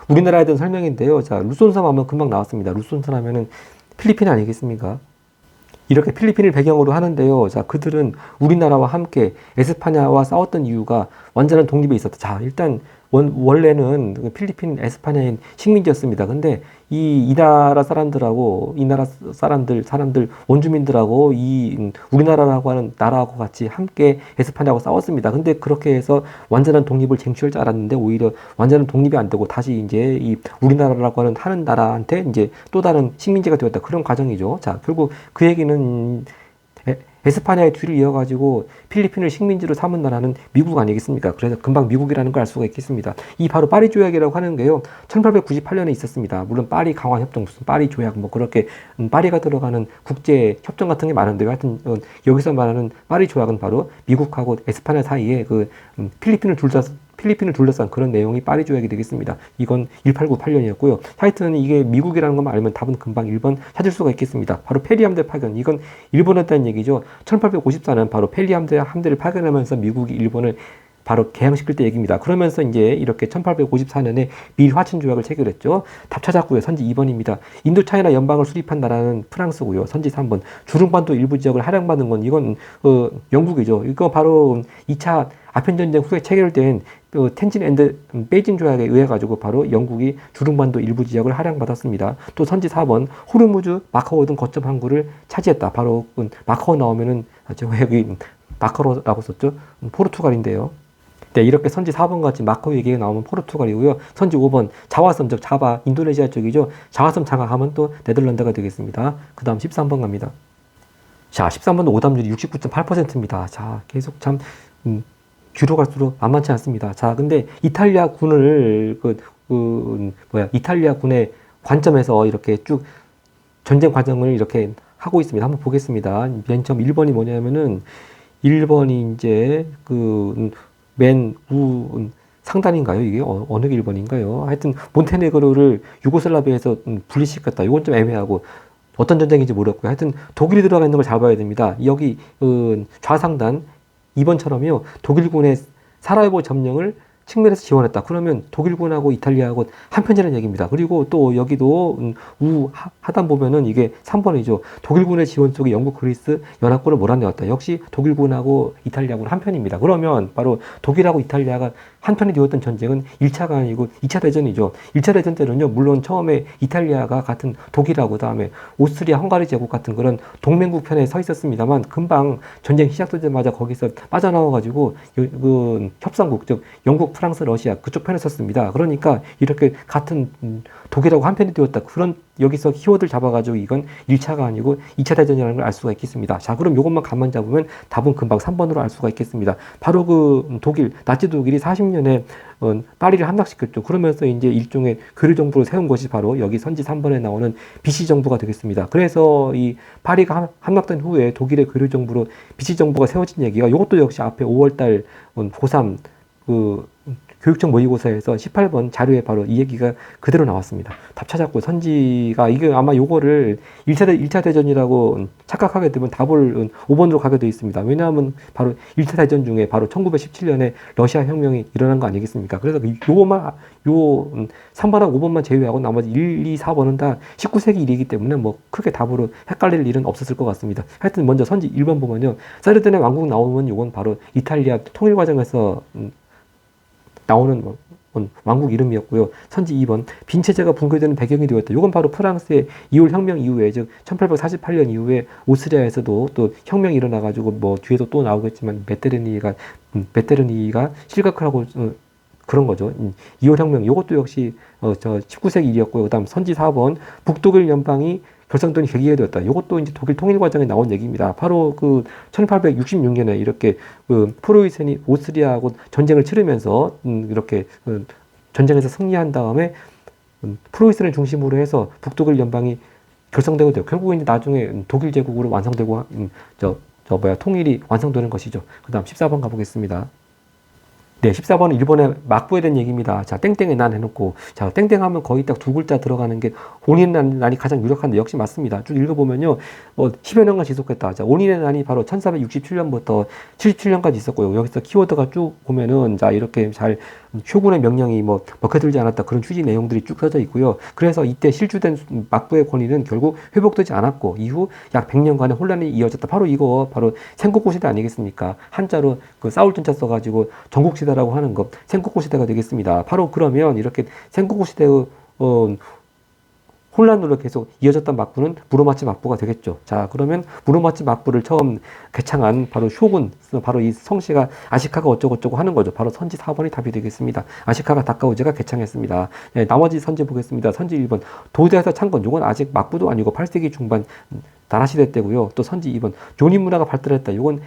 우리나라에 대한 설명인데요. 자, 루손섬 하면 금방 나왔습니다. 루손섬 하면은 필리핀 아니겠습니까? 이렇게 필리핀을 배경으로 하는데요. 자, 그들은 우리나라와 함께 에스파냐와 싸웠던 이유가 완전한 독립에 있었다. 자, 일단 원래는 필리핀 에스파냐인 식민지였습니다. 근데 이 나라 사람들하고 이 나라 사람들 원주민들하고 이 우리나라라고 하는 나라하고 같이 함께 에스파냐하고 싸웠습니다. 근데 그렇게 해서 완전한 독립을 쟁취할 줄 알았는데 오히려 완전한 독립이 안 되고 다시 이제 이 우리나라라고 하는 나라한테 이제 또 다른 식민지가 되었다. 그런 과정이죠. 자, 결국 그 얘기는 에스파냐의 뒤를 이어가지고 필리핀을 식민지로 삼은 나라는 미국 아니겠습니까? 그래서 금방 미국이라는 걸 알 수가 있겠습니다. 이 바로 파리 조약이라고 하는 게요, 1898년에 있었습니다. 물론 파리 강화 협정, 무슨 파리 조약, 그렇게 파리가 들어가는 국제 협정 같은 게 많은데요. 하여튼 여기서 말하는 파리 조약은 바로 미국하고 에스파냐 사이에 필리핀을 둘러싼 그런 내용이 파리 조약이 되겠습니다. 이건 1898년이었고요. 하여튼 이게 미국이라는 것만 알면 답은 금방 1번 찾을 수가 있겠습니다. 바로 페리 함대 파견. 이건 일본했다는 얘기죠. 1854년 바로 페리 함대를 파견하면서 미국이 일본을 바로 개항시킬 때 얘기입니다. 그러면서 이제 이렇게 1854년에 미일 화친 조약을 체결했죠. 답 찾았고요. 선지 2번입니다. 인도차이나 연방을 수립한 나라는 프랑스고요. 선지 3번. 주릉반도 일부 지역을 할양받은 건 이건 영국이죠. 이거 바로 2차 아편전쟁 후에 체결된 텐진 앤드 베이징 조약에 의해 가지고 바로 영국이 주릉반도 일부 지역을 할양받았습니다. 또 선지 4번 호르무즈, 마카오 등 거점 항구를 차지했다. 바로 마카오 나오면은 여기 마카오라고 썼죠. 포르투갈인데요. 네, 이렇게 선지 4번 같이 마커 얘기가 나오면 포르투갈이고요. 선지 5번 자와섬, 즉 자바, 인도네시아 쪽이죠. 자와섬 장악하면 또 네덜란드가 되겠습니다. 그 다음 13번 갑니다. 자, 13번도 오답률이 69.8%입니다. 자, 계속 참 뒤로 갈수록 만만치 않습니다. 자, 근데 이탈리아 군을 이탈리아 군의 관점에서 이렇게 쭉 전쟁 과정을 이렇게 하고 있습니다. 한번 보겠습니다. 맨 처음 1번이 뭐냐면은 1번이 이제 맨 상단인가요? 이게 어느 게 1번인가요? 하여튼 몬테네그로를 유고슬라비아에서 분리시켰다. 이건 좀 애매하고 어떤 전쟁인지 모르겠고요. 하여튼 독일이 들어가 있는 걸 잡아야 됩니다. 여기 좌상단 2번처럼요. 독일군의 사라예보 점령을 측면에서 지원했다. 그러면 독일군하고 이탈리아하고 한편이라는 얘기입니다. 그리고 또 여기도 하단 보면은 이게 3번이죠. 독일군의 지원 속에 영국, 그리스 연합군을 몰아내었다. 역시 독일군하고 이탈리아군은 한편입니다. 그러면 바로 독일하고 이탈리아가 한편이 되었던 전쟁은 1차가 아니고 2차 대전이죠. 1차 대전 때는요, 물론 처음에 이탈리아가 같은 독일하고 그다음에 오스트리아, 헝가리 제국 같은 그런 동맹국 편에 서 있었습니다만 금방 전쟁 시작되자마자 거기서 빠져나와가지고 협상국, 즉 영국, 프랑스, 러시아 그쪽 편에 섰습니다. 그러니까 이렇게 같은 독일하고 한편이 되었다. 그런 여기서 키워드를 잡아가지고 이건 1차가 아니고 2차 대전이라는 걸 알 수가 있겠습니다. 자, 그럼 이것만 가만 잡으면 답은 금방 3번으로 알 수가 있겠습니다. 바로 독일, 나치 독일이 40년에 파리를 함락시켰죠. 그러면서 이제 일종의 교류 정부를 세운 것이 바로 여기 선지 3번에 나오는 비시 정부가 되겠습니다. 그래서 이 파리가 함락된 후에 독일의 교류 정부로 비시 정부가 세워진 얘기가 이것도 역시 앞에 5월달 고3 교육청 모의고사에서 18번 자료에 바로 이 얘기가 그대로 나왔습니다. 답 찾았고 선지가 이게 아마 요거를 1차 대전이라고 착각하게 되면 답을 5번으로 가게 되어 있습니다. 왜냐하면 바로 1차 대전 중에 바로 1917년에 러시아 혁명이 일어난 거 아니겠습니까? 그래서 요거만 3번하고 5번만 제외하고 나머지 1, 2, 4번은 다 19세기 일이기 때문에 뭐 크게 답으로 헷갈릴 일은 없었을 것 같습니다. 하여튼 먼저 선지 1번 보면요. 사르디네 왕국 나오면 요건 바로 이탈리아 통일 과정에서 나오는 왕국 이름이었고요. 선지 2번 빈체제가 붕괴되는 배경이 되었다. 이건 바로 프랑스의 2월 혁명 이후에, 즉 1848년 이후에 오스트리아에서도 또 혁명이 일어나가지고 뭐 뒤에도 또 나오겠지만 메테르니가 실각을 하고 그런 거죠. 2월 혁명 이것도 역시 19세기 일이었고요. 그다음 선지 4번 북독일 연방이 결성된 계기가 되었다. 이것도 이제 독일 통일 과정에 나온 얘기입니다. 바로 1866년에 이렇게 프로이센이 오스트리아하고 전쟁을 치르면서 이렇게 전쟁에서 승리한 다음에 프로이센을 중심으로 해서 북독일 연방이 결성되고 돼요. 결국은 이제 나중에 독일 제국으로 완성되고 통일이 완성되는 것이죠. 그다음 14번 가보겠습니다. 네, 14번은 일본의 막부에 대한 얘기입니다. 자, 땡땡에 난 해놓고, 자, 땡땡하면 거의 딱 두 글자 들어가는 게 온인의 난이 가장 유력한데 역시 맞습니다. 쭉 읽어보면요, 10여 년간 지속했다. 자, 온인의 난이 바로 1467년부터 77년까지 있었고요. 여기서 키워드가 쭉 보면은, 자, 이렇게 잘 쇼군의 명령이 먹혀들지 않았다. 그런 취지 내용들이 쭉 써져 있고요. 그래서 이때 실주된 막부의 권위는 결국 회복되지 않았고, 이후 약 100년간의 혼란이 이어졌다. 바로 이거, 바로 생국고 시대 아니겠습니까? 한자로 싸울 전자 써가지고 전국시대라고 하는 것, 생국고 시대가 되겠습니다. 바로 그러면 이렇게 생국고 시대의 혼란으로 계속 이어졌던 막부는 무로마치 막부가 되겠죠. 자, 그러면 무로마치 막부를 처음 개창한 바로 쇼군, 바로 이 성씨가 아시카가 어쩌고저쩌고 하는 거죠. 바로 선지 4번이 답이 되겠습니다. 아시카가 다카우제가 개창했습니다. 네, 나머지 선지 보겠습니다. 선지 1번 도대에서 창건, 요건 아직 막부도 아니고 8세기 중반 나라시대 때고요. 또 선지 2번 조니 문화가 발달했다. 요건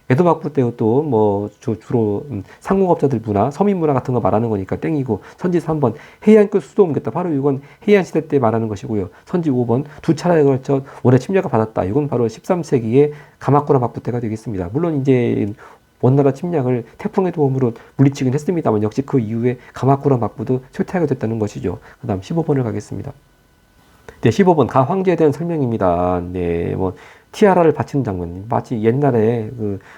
에도 막부 때요. 또 주로 상공업자들 문화, 서민 문화 같은 거 말하는 거니까 땡이고, 선지 3번 해안끝 수도 옮겼다. 바로 이건 해안 시대 때 말하는 것이고요. 선지 5번 두 차례에 걸쳐 원해 침략을 받았다. 이건 바로 13세기의 가마쿠라 막부 때가 되겠습니다. 물론 이제 원나라 침략을 태풍의 도움으로 물리치긴 했습니다만 역시 그 이후에 가마쿠라 막부도 쇠퇴하게 됐다는 것이죠. 그다음 15번을 가겠습니다. 네, 15번 가 황제에 대한 설명입니다. 네, 티아라를 바치는 장면, 마치 옛날에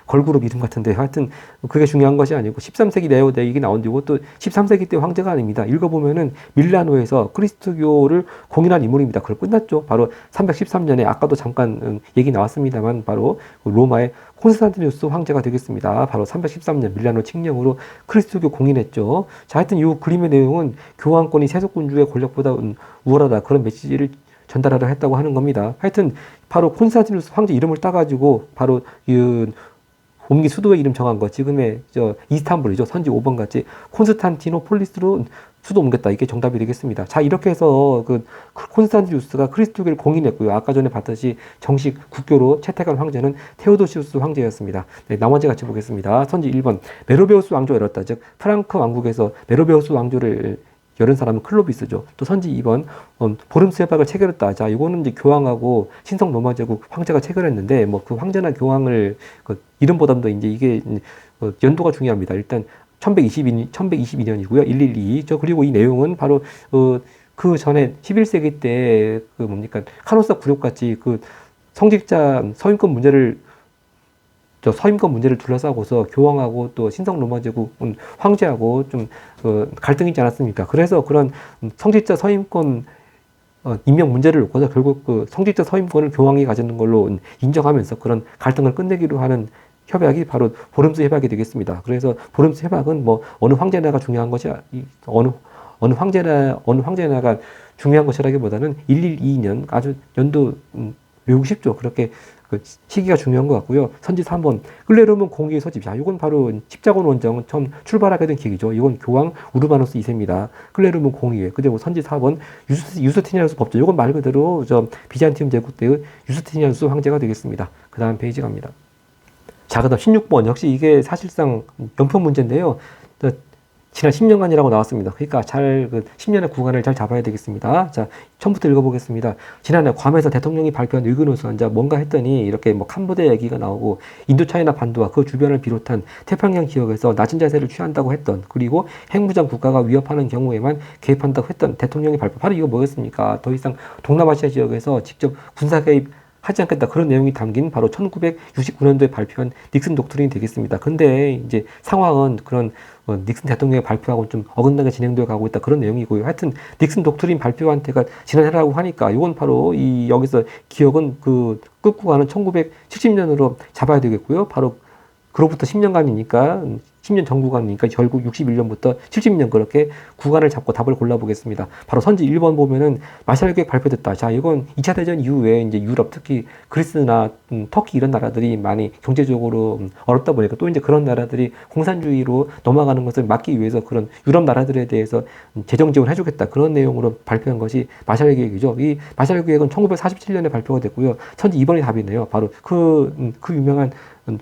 걸그룹 이름 같은데, 하여튼 그게 중요한 것이 아니고 13세기 내에 이게 나온데, 이것도 13세기 때 황제가 아닙니다. 읽어보면은 밀라노에서 그리스도교를 공인한 인물입니다. 그걸 끝났죠. 바로 313년에 아까도 잠깐 얘기 나왔습니다만 바로 로마의 콘스탄티누스 황제가 되겠습니다. 바로 313년 밀라노 칙령으로 그리스도교 공인했죠. 자, 하여튼 이 그림의 내용은 교황권이 세속군주의 권력보다 우월하다, 그런 메시지를 전달하려 했다고 하는 겁니다. 하여튼 바로 콘스탄티누스 황제 이름을 따가지고 바로 이 옮기 수도의 이름 정한 거, 지금의 이스탄불이죠. 선지 5번 같이 콘스탄티노폴리스로 수도 옮겼다. 이게 정답이 되겠습니다. 자, 이렇게 해서 콘스탄티누스가 그리스도교를 공인했고요. 아까 전에 봤듯이 정식 국교로 채택한 황제는 테오도시우스 황제였습니다. 네, 나머지 같이 보겠습니다. 선지 1번 메로베우스 왕조가 열었다. 즉 프랑크 왕국에서 메로베우스 왕조를 열은 사람은 클로비스죠. 또 선지 2번 보름스 협약을 체결했다. 자, 이거는 이제 교황하고 신성 로마 제국 황제가 체결했는데 뭐 그 황제나 교황을 이름보다도 이제 이게 연도가 중요합니다. 일단 1122년이고요. 112. 그리고 이 내용은 바로 그 전에 11세기 때 카노사 굴욕 같이 성직자 서임권 문제를 둘러싸고서 교황하고 또 신성 로마 제국 황제하고 좀 갈등이 있지 않았습니까? 그래서 그런 성직자 서임권 임명 문제를 놓고서 결국 성직자 서임권을 교황이 가지는 걸로 인정하면서 그런 갈등을 끝내기로 하는 협약이 바로 보름스 협약이 되겠습니다. 그래서 보름스 협약은 뭐 어느 황제나가 중요한 것이 어느 황제나가 중요한 것이라기보다는 112년 아주 연도 외우기 쉽죠. 그렇게 시기가 중요한 것 같고요. 선지 3번 끌레르몬 공의의 소집. 자, 이건 바로 십자군 원정은 처음 출발하게 된 계기죠. 이건 교황 우르바노스 2세입니다. 끌레르몬 공의회. 그리고 선지 4번 유스티니아누스 법조. 이건 말 그대로 비잔티움 제국 때의 유스티니아누스 황제가 되겠습니다. 그 다음 페이지 갑니다. 자, 그 다음 16번. 역시 이게 사실상 연표 문제인데요. 지난 10년간이라고 나왔습니다. 그러니까 10년의 구간을 잘 잡아야 되겠습니다. 자, 처음부터 읽어보겠습니다. 지난해 괌에서 대통령이 발표한 의견으로서 뭔가 했더니 이렇게 뭐 캄보디아 얘기가 나오고 인도차이나 반도와 그 주변을 비롯한 태평양 지역에서 낮은 자세를 취한다고 했던, 그리고 핵무장 국가가 위협하는 경우에만 개입한다고 했던 대통령의 발표. 바로 이거 뭐였습니까? 더 이상 동남아시아 지역에서 직접 군사 개입 하지 않겠다. 그런 내용이 담긴 바로 1969년도에 발표한 닉슨 독트린이 되겠습니다. 근데 이제 상황은 그런 닉슨 대통령의 발표하고 좀 어긋나게 진행되어 가고 있다. 그런 내용이고요. 하여튼 닉슨 독트린 발표한 때가 지난해라고 하니까 이건 바로 여기서 기억은 끌고 가는 1970년으로 잡아야 되겠고요. 바로 그로부터 10년간이니까 10년 전 구간이니까 결국 61년부터 70년 그렇게 구간을 잡고 답을 골라보겠습니다. 바로 선지 1번 보면은 마샬 계획 발표됐다. 자, 이건 2차 대전 이후에 이제 유럽, 특히 그리스나 터키 이런 나라들이 많이 경제적으로 어렵다 보니까 또 이제 그런 나라들이 공산주의로 넘어가는 것을 막기 위해서 그런 유럽 나라들에 대해서 재정 지원을 해주겠다. 그런 내용으로 발표한 것이 마샬 계획이죠. 이 마샬 계획은 1947년에 발표가 됐고요. 선지 2번이 답이네요. 바로 그 유명한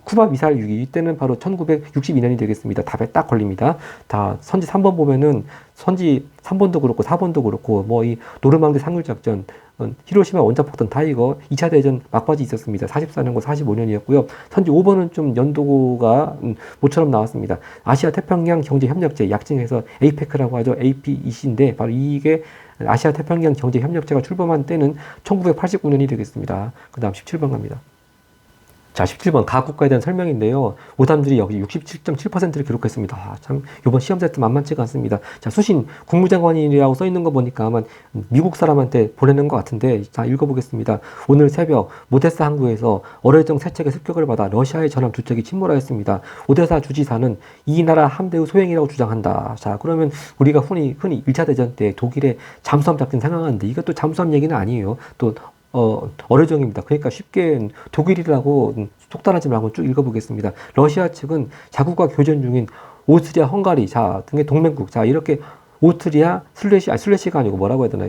쿠바 미사일 위기, 이때는 바로 1962년이 되겠습니다. 답에 딱 걸립니다. 다 선지 3번 보면은 선지 3번도 그렇고 4번도 그렇고 뭐 이 노르망디 상륙작전, 히로시마 원자폭탄 다 이거 2차 대전 막바지 있었습니다. 44년과 45년이었고요. 선지 5번은 좀 연도가 모처럼 나왔습니다. 아시아 태평양 경제협력체, 약칭해서 APEC라고 하죠. APEC인데 바로 이게 아시아 태평양 경제협력체가 출범한 때는 1989년이 되겠습니다. 그 다음 17번 갑니다. 자, 17번 가국가에 대한 설명인데요. 오답률이 여기 67.7%를 기록했습니다. 아, 참 이번 시험 세트 만만치가 않습니다. 자, 수신 국무장관이라고 써 있는 거 보니까 아마 미국 사람한테 보내는 것 같은데, 자, 읽어보겠습니다. 오늘 새벽 모데사 항구에서 어뢰정 3척의 습격을 받아 러시아의 전함 2척이 침몰하였습니다. 오데사 주지사는 이 나라 함대의 소행이라고 주장한다. 자, 그러면 우리가 흔히 1차 대전 때 독일의 잠수함 작전 생각하는데 이것도 잠수함 얘기는 아니에요. 또 어뢰정입니다. 그러니까 쉽게 독일이라고 속단하지 말고 쭉 읽어보겠습니다. 러시아 측은 자국과 교전 중인 오스트리아, 헝가리, 자, 등의 동맹국, 자, 이렇게 오스트리아, 슬래시가 아니고 뭐라고 해야 되나,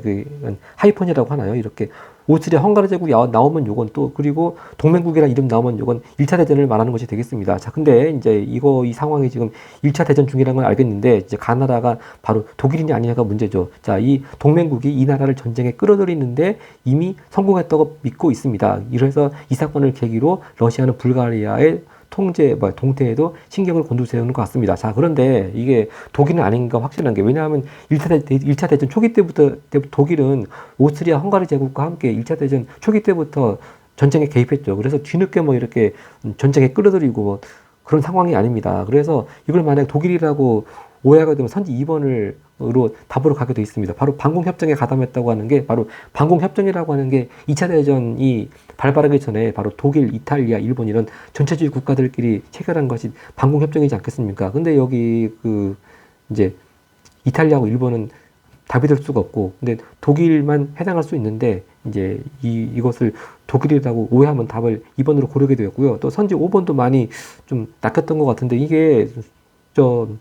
하이펀이라고 하나요? 이렇게 오스트리아, 헝가리 제국이 나오면 요건 또, 그리고 동맹국이라는 이름 나오면 요건 1차 대전을 말하는 것이 되겠습니다. 자, 근데 이제 이 상황이 지금 1차 대전 중이라는 걸 알겠는데, 이제 가나다가 바로 독일이냐 아니냐가 문제죠. 자, 이 동맹국이 이 나라를 전쟁에 끌어들이는데 이미 성공했다고 믿고 있습니다. 이래서 이 사건을 계기로 러시아는 불가리아의 동태에도 신경을 곤두세우는 것 같습니다. 자, 그런데 이게 독일은 아닌가 확실한 게, 왜냐하면 1차 대전 초기 때부터 독일은 오스트리아, 헝가리 제국과 함께 1차 대전 초기 때부터 전쟁에 개입했죠. 그래서 뒤늦게 뭐 이렇게 전쟁에 끌어들이고 그런 상황이 아닙니다. 그래서 이걸 만약 독일이라고 오해가 되면 선지 2번으로 답으로 가게 되어 있습니다. 바로 방공협정에 가담했다고 하는 게, 바로 방공협정이라고 하는 게 2차 대전이 발발하기 전에 바로 독일, 이탈리아, 일본 이런 전체주의 국가들끼리 체결한 것이 방공협정이지 않겠습니까? 근데 여기 이제 이탈리아하고 일본은 답이 될 수가 없고, 근데 독일만 해당할 수 있는데 이제 이것을 독일이라고 오해하면 답을 2번으로 고르게 되었고요. 또 선지 5번도 많이 좀 낚였던 것 같은데 이게 좀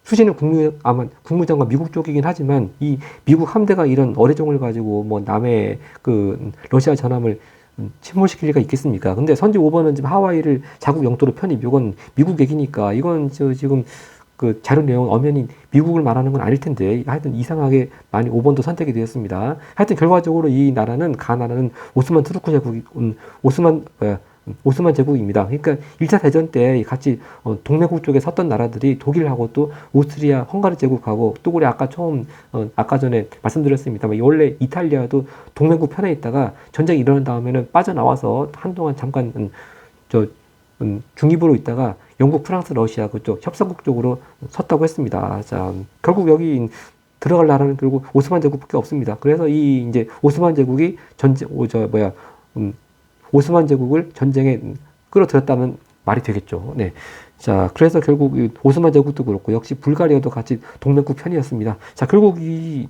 수신은 아마 국무장관 미국 쪽이긴 하지만 이 미국 함대가 이런 어뢰종을 가지고 뭐 남의 그 러시아 전함을 침몰시킬 리가 있겠습니까? 근데 선지 5번은 지금 하와이를 자국 영토로 편입, 이건 미국 얘기니까 이건 지금 그 자료 내용 엄연히 미국을 말하는 건 아닐 텐데 하여튼 이상하게 많이 5번도 선택이 되었습니다. 하여튼 결과적으로 이 나라는 가나라는 오스만 투르크 제국이 오스만 제국입니다. 그러니까 1차 대전 때 같이 동맹국 쪽에 섰던 나라들이 독일하고 또 오스트리아, 헝가리 제국하고 또 우리 아까 아까 전에 말씀드렸습니다만 원래 이탈리아도 동맹국 편에 있다가 전쟁이 일어난 다음에는 빠져나와서 한동안 잠깐 중립으로 있다가 영국, 프랑스, 러시아 그쪽 협상국 쪽으로 섰다고 했습니다. 자, 결국 여기 들어갈 나라는 결국 오스만 제국밖에 없습니다. 그래서 이 이제 오스만 제국이 오스만 제국을 전쟁에 끌어들였다는 말이 되겠죠. 네. 자, 그래서 결국 이 오스만 제국도 그렇고 역시 불가리아도 같이 동맹국 편이었습니다. 자, 결국 이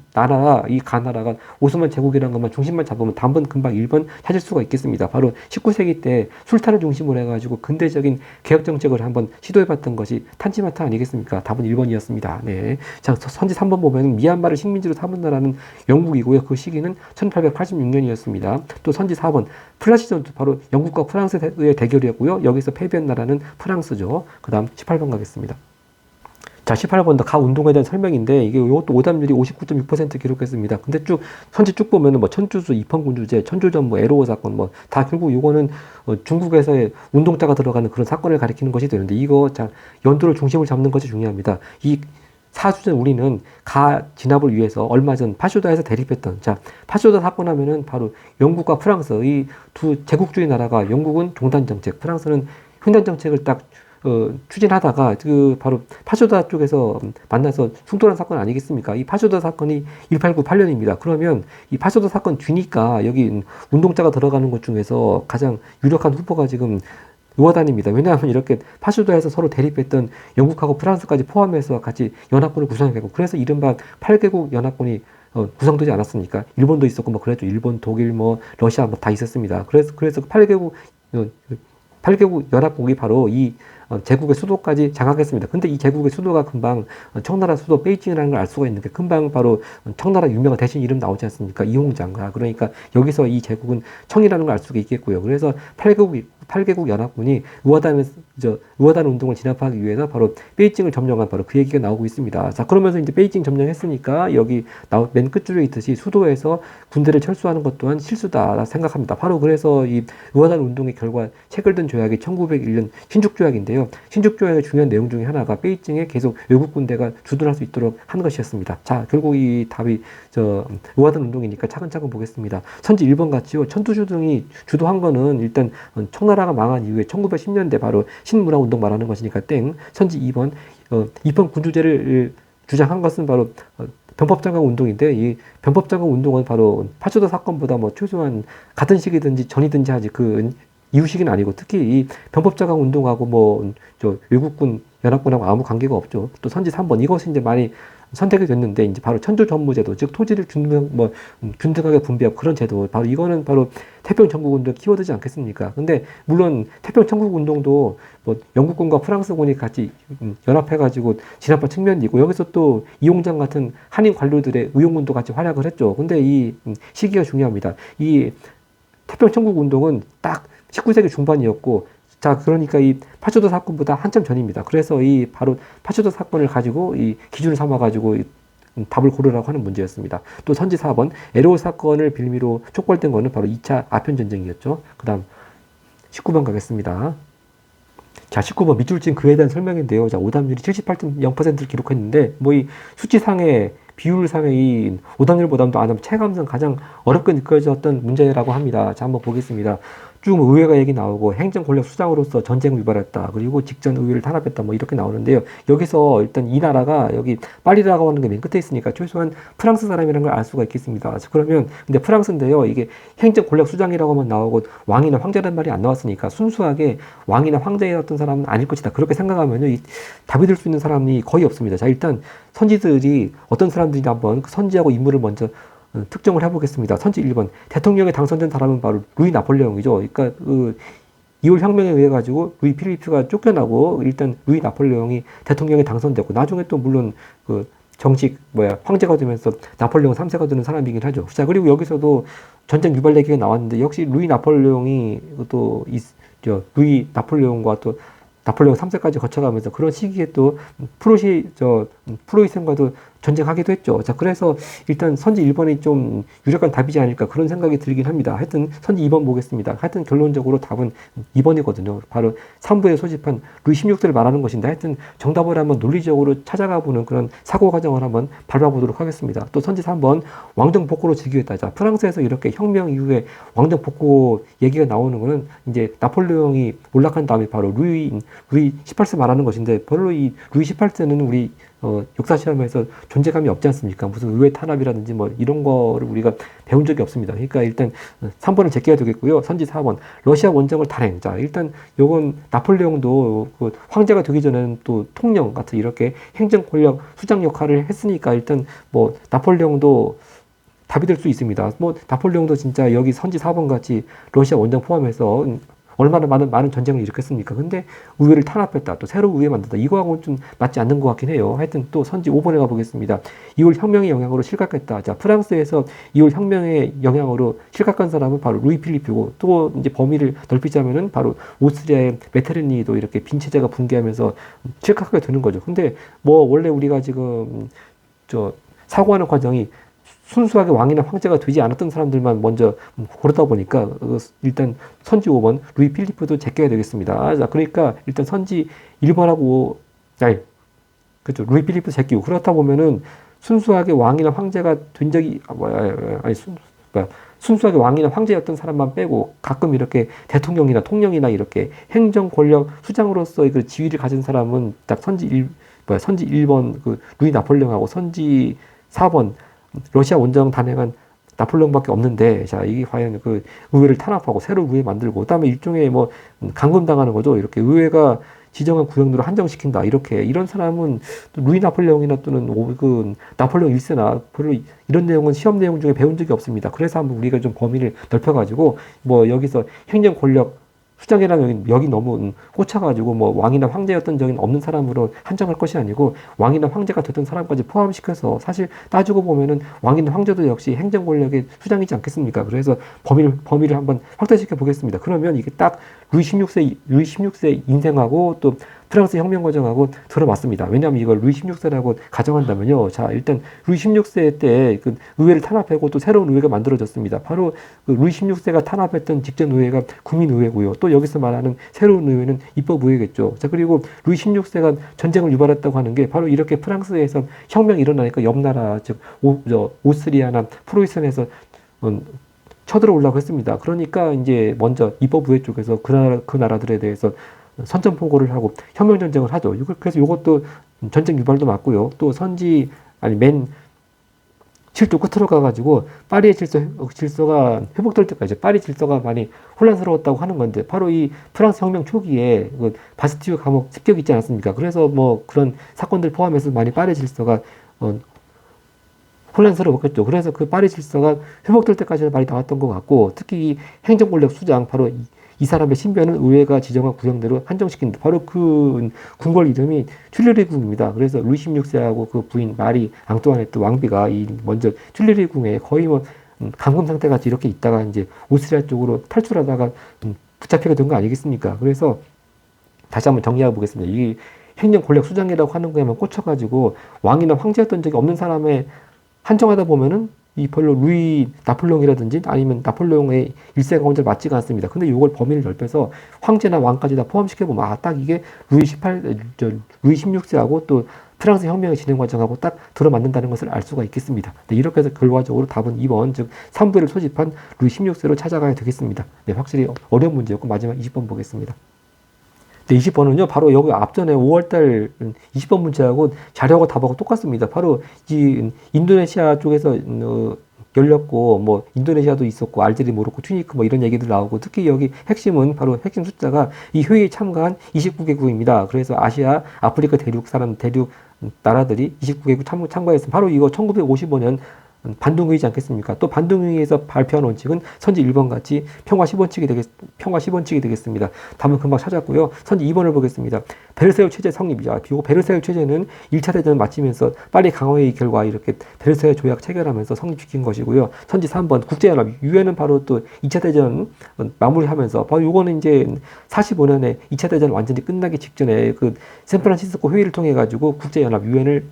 가나라가 오스만 제국이라는 것만 중심만 잡으면 답은 금방 1번 찾을 수가 있겠습니다. 바로 19세기 때 술탄을 중심으로 해가지고 근대적인 개혁 정책을 한번 시도해봤던 것이 탄지마타 아니겠습니까? 답은 1번이었습니다. 네. 자, 선지 3번 보면 미얀마를 식민지로 삼은 나라는 영국이고요. 그 시기는 1886년이었습니다. 또 선지 4번 플라시전투 바로 영국과 프랑스의 대결이었고요. 여기서 패배한 나라는 프랑스죠. 그 다음 18번 가겠습니다. 자, 18번도 가 운동에 대한 설명인데 이게 이것도 오답률이 59.6% 기록했습니다. 근데 선지 쭉 보면은 뭐 천주수, 이펑군주제, 천주전, 뭐 에로오 사건 뭐 다 결국 이거는 중국에서의 운동자가 들어가는 그런 사건을 가리키는 것이 되는데 이거 자 연도를 중심을 잡는 것이 중요합니다. 이 사주전 우리는 가 진압을 위해서 얼마 전 파쇼다에서 대립했던 파쇼다 사건 하면은 바로 영국과 프랑스 이 두 제국주의 나라가 영국은 종단 정책, 프랑스는 횡단 정책을 딱 추진하다가 바로 파쇼다 쪽에서 만나서 충돌한 사건 아니겠습니까? 이 파쇼다 사건이 1898년입니다. 그러면 이 파쇼다 사건 뒤니까 여기 운동자가 들어가는 것 중에서 가장 유력한 후보가 지금 의워단입니다. 왜냐하면 이렇게 파쇼다에서 서로 대립했던 영국하고 프랑스까지 포함해서 같이 연합군을 구성했고 그래서 이른바 8개국 연합군이 구성되지 않았습니까? 일본도 있었고 뭐 그랬죠. 일본, 독일, 뭐 러시아 뭐 다 있었습니다. 그래서 8개국 연합국이 바로 이 제국의 수도까지 장악했습니다. 근데 이 제국의 수도가 금방 청나라 수도 베이징이라는 걸 알 수가 있는 게 금방 바로 청나라 유명한 대신 이름 나오지 않습니까? 이홍장가. 그러니까 여기서 이 제국은 청이라는 걸 알 수가 있겠고요. 그래서 8개국 연합군이 의워단 운동을 진압하기 위해서 바로 베이징을 점령한 바로 그 얘기가 나오고 있습니다. 자, 그러면서 이제 베이징 점령했으니까 여기 맨 끝줄에 있듯이 수도에서 군대를 철수하는 것 또한 실수다 생각합니다. 바로 그래서 이 의워단 운동의 결과 체결된 조약이 1901년 신죽조약인데요. 신죽조약의 중요한 내용 중에 하나가 베이징에 계속 외국 군대가 주둔할 수 있도록 한 것이었습니다. 자, 결국 이 답이 의워단 운동이니까 차근차근 보겠습니다. 선지 1번 같이요. 천두주 등이 주도한 거는 일단 청나라가 망한 이후에 1910년대 바로 신문화 운동 말하는 것이니까 땡. 선지 2번 입헌 군주제를 주장한 것은 바로 변법장각 운동인데 이 변법장각 운동은 바로 파쇼다 사건보다 뭐 최소한 같은 시기든지 전이든지 하지 그 이후 시기는 아니고 특히 이 변법장각 운동하고 외국군 연합군하고 아무 관계가 없죠. 또 선지 3번 이것이 이제 많이 선택이 됐는데 이제 바로 천주전무제도 즉 토지를 균등하게 분배하고 그런 제도 바로 이거는 바로 태평천국운동 키워드지 않겠습니까? 근데 물론 태평천국운동도 뭐 영국군과 프랑스군이 같이 연합해가지고 진압한 측면이 있고 여기서 또 이홍장 같은 한인 관료들의 의용군도 같이 활약을 했죠. 근데 이 시기가 중요합니다. 이 태평천국운동은 딱 19세기 중반이었고 자, 그러니까 이 파쇼다 사건보다 한참 전입니다. 그래서 이 바로 파쇼다 사건을 가지고 이 기준을 삼아가지고 답을 고르라고 하는 문제였습니다. 또 선지 4번 에로오 사건을 빌미로 촉발된 거는 바로 2차 아편전쟁이었죠. 그 다음 19번 가겠습니다. 자, 19번 밑줄진 그에 대한 설명인데요. 자, 오답률이 78.0%를 기록했는데 뭐 이 수치상의 비율상의 이 오답률보다도 안 하면 체감상 가장 어렵게 느껴졌던 문제라고 합니다. 자, 한번 보겠습니다. 쭉 의회가 얘기 나오고 행정 권력 수장으로서 전쟁을 유발했다. 그리고 직전 의회를 탄압했다. 뭐 이렇게 나오는데요. 여기서 일단 이 나라가 여기 파리라고 하는 게 맨 끝에 있으니까 최소한 프랑스 사람이라는 걸 알 수가 있겠습니다. 그러면 근데 프랑스인데요. 이게 행정 권력 수장이라고만 나오고 왕이나 황제라는 말이 안 나왔으니까 순수하게 왕이나 황제였던 사람은 아닐 것이다. 그렇게 생각하면요. 이 답이 될 수 있는 사람이 거의 없습니다. 자, 일단 선지들이 어떤 사람들이 한번 그 선지하고 인물을 먼저 특정을 해보겠습니다. 선지 1번. 대통령에 당선된 사람은 바로 루이 나폴레옹이죠. 그러니까 그 2월 혁명에 의해 가지고 루이 필리프가 쫓겨나고 일단 루이 나폴레옹이 대통령에 당선됐고 나중에 또 물론 그 정식 황제가 되면서 나폴레옹 3세가 되는 사람이긴 하죠. 자, 그리고 여기서도 전쟁 유발 얘기가 나왔는데 역시 루이 나폴레옹이 또 루이 나폴레옹과 또 나폴레옹 3세까지 거쳐가면서 그런 시기에 또 프로이센과도 전쟁하기도 했죠. 자, 그래서 일단 선지 1번이 좀 유력한 답이지 않을까 그런 생각이 들긴 합니다. 하여튼 선지 2번 보겠습니다. 하여튼 결론적으로 답은 2번이거든요. 바로 3부에 소집한 루이 16세를 말하는 것인데 하여튼 정답을 한번 논리적으로 찾아가 보는 그런 사고 과정을 한번 밟아보도록 하겠습니다. 또 선지 3번 왕정 복고로 즉위했다. 자, 프랑스에서 이렇게 혁명 이후에 왕정 복고 얘기가 나오는 거는 이제 나폴레옹이 올라간 다음에 바로 루이 18세 말하는 것인데 별로 이 루이 18세는 우리 역사 시험에서 존재감이 없지 않습니까? 무슨 의회 탄압이라든지 뭐 이런 거를 우리가 배운 적이 없습니다. 그러니까 일단 3번은 제껴야 되겠고요. 선지 4번 러시아 원정을 단행. 자, 일단 요건 나폴레옹도 그 황제가 되기 전에는 또 통령 같은 이렇게 행정 권력 수장 역할을 했으니까 일단 뭐 나폴레옹도 답이 될 수 있습니다. 뭐 나폴레옹도 진짜 여기 선지 4번 같이 러시아 원정 포함해서 얼마나 많은 전쟁을 일으켰습니까? 근데 우회를 탄압했다. 또 새로 우회 만든다. 이거하고는 좀 맞지 않는 것 같긴 해요. 하여튼 또 선지 5번에 가보겠습니다. 2월 혁명의 영향으로 실각했다. 자, 프랑스에서 2월 혁명의 영향으로 실각한 사람은 바로 루이 필리프고 또 이제 범위를 넓히자면은 바로 오스트리아의 메테르니도 이렇게 빈체제가 붕괴하면서 실각하게 되는 거죠. 근데 뭐 원래 우리가 지금 사고하는 과정이 순수하게 왕이나 황제가 되지 않았던 사람들만 먼저 고르다 보니까 일단 선지 5번 루이 필리프도 제껴야 되겠습니다. 자, 그러니까 일단 선지 1번하고 그렇죠. 루이 필리프 제끼고 그렇다 보면은 순수하게 왕이나 황제가 된 적이 순수하게 왕이나 황제였던 사람만 빼고 가끔 이렇게 대통령이나 통령이나 이렇게 행정 권력 수장으로서의 그 지위를 가진 사람은 딱 선지 1번 그 루이 나폴레옹하고 선지 4번 러시아 원정 단행한 나폴레옹밖에 없는데, 자, 이게 과연 그 의회를 탄압하고 새로 의회 만들고, 그다음에 일종의 뭐 감금당하는 거죠. 이렇게 의회가 지정한 구역으로 한정시킨다. 이런 사람은 루이 나폴레옹이나 또는 그 나폴레옹 1세나 별로 이런 내용은 시험 내용 중에 배운 적이 없습니다. 그래서 한번 우리가 좀 범위를 넓혀가지고 뭐 여기서 행정 권력 수장이라는 여기 너무 꽂혀가지고 뭐 왕이나 황제였던 적이 없는 사람으로 한정할 것이 아니고 왕이나 황제가 됐던 사람까지 포함시켜서 사실 따지고 보면은 왕이나 황제도 역시 행정 권력의 수장이지 않겠습니까? 그래서 범위를 한번 확대시켜 보겠습니다. 그러면 이게 딱 루이 16세 인생하고 또 프랑스 혁명 과정하고 들어맞습니다. 왜냐하면 이걸 루이 16세라고 가정한다면요. 자, 일단 루이 16세 때 그 의회를 탄압하고 또 새로운 의회가 만들어졌습니다. 바로 그 루이 16세가 탄압했던 직전 의회가 국민의회고요. 또 여기서 말하는 새로운 의회는 입법의회겠죠. 자, 그리고 루이 16세가 전쟁을 유발했다고 하는 게 바로 이렇게 프랑스에서 혁명이 일어나니까 옆 나라 즉 오스트리아나 프로이센에서 쳐들어 오려고 했습니다. 그러니까 이제 먼저 입법의회 쪽에서 그 나라들에 대해서 선전포고를 하고 혁명전쟁을 하죠. 그래서 이것도 전쟁 유발도 맞고요. 또 맨 7도 끝으로 가가지고 파리의 질서가 회복될 때까지 파리 질서가 많이 혼란스러웠다고 하는 건데 바로 이 프랑스 혁명 초기에 그 바스티유 감옥 습격 있지 않았습니까? 그래서 뭐 그런 사건들 포함해서 많이 파리 질서가 혼란스러웠겠죠. 그래서 그 파리 질서가 회복될 때까지는 많이 나왔던 것 같고 특히 이 행정권력 수장 바로 이 사람의 신변은 의회가 지정한 구역대로 한정시킨다. 바로 그 궁궐 이름이 튤레리 궁입니다. 그래서 루이 16세하고 그 부인 마리 앙뚜아네트 왕비가 먼저 튤레리 궁에 거의 뭐 감금 상태같이 이렇게 있다가 이제 오스트리아 쪽으로 탈출하다가 붙잡히게 된 거 아니겠습니까? 그래서 다시 한번 정리해 보겠습니다. 이 행정 권력 수장이라고 하는 거에만 꽂혀가지고 왕이나 황제였던 적이 없는 사람에 한정하다 보면은 이 별로 루이 나폴레옹이라든지 아니면 나폴레옹의 일세가 혼자 맞지가 않습니다. 근데 이걸 범위를 넓혀서 황제나 왕까지 다 포함시켜보면 딱 이게 루이 16세하고 또 프랑스 혁명의 진행 과정하고 딱 들어맞는다는 것을 알 수가 있겠습니다. 네, 이렇게 해서 결과적으로 답은 2번 즉 3부를 소집한 루이 16세로 찾아가야 되겠습니다. 네, 확실히 어려운 문제였고 마지막 20번 보겠습니다. 네, 20번은요, 바로 여기 앞전에 5월달 20번 문제하고 자료하고 답하고 똑같습니다. 바로 이 인도네시아 쪽에서 열렸고, 뭐, 인도네시아도 있었고, 알제리, 모로코, 튀니크 뭐 이런 얘기들 나오고, 특히 여기 핵심은 바로 핵심 숫자가 이 회의에 참가한 29개국입니다. 그래서 아시아, 아프리카 대륙 나라들이 29개국 참가했습니다. 바로 이거 1955년 반동의이지 않겠습니까? 또 반동의의에서 발표한 원칙은 선지 1번 같이 평화 10원칙이 되겠습니다. 답은 금방 찾았고요. 선지 2번을 보겠습니다. 베르사유 체제 성립이죠. 이 베르사유 체제는 1차 대전을 마치면서 파리 강화회의 결과 이렇게 베르사유 조약 체결하면서 성립시킨 것이고요. 선지 3번 국제연합, 유엔은 바로 또 2차 대전 마무리하면서 바로 요거는 이제 45년에 2차 대전 완전히 끝나기 직전에 그 샌프란시스코 회의를 통해 가지고 국제연합 유엔을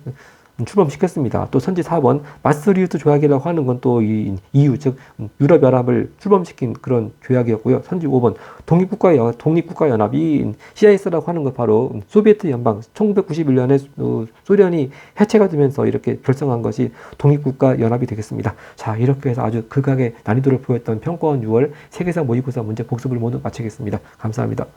출범시켰습니다. 또 선지 4번 마스트리히트 조약이라고 하는 건 또 이 EU 즉 유럽연합을 출범시킨 그런 조약이었고요. 선지 5번 독립국가연합이 CIS라고 하는 건 바로 소비에트 연방 1991년에 소련이 해체가 되면서 이렇게 결성한 것이 독립국가연합이 되겠습니다. 자, 이렇게 해서 아주 극악의 난이도를 보였던 평가원 6월 세계사 모의고사 문제 복습을 모두 마치겠습니다. 감사합니다.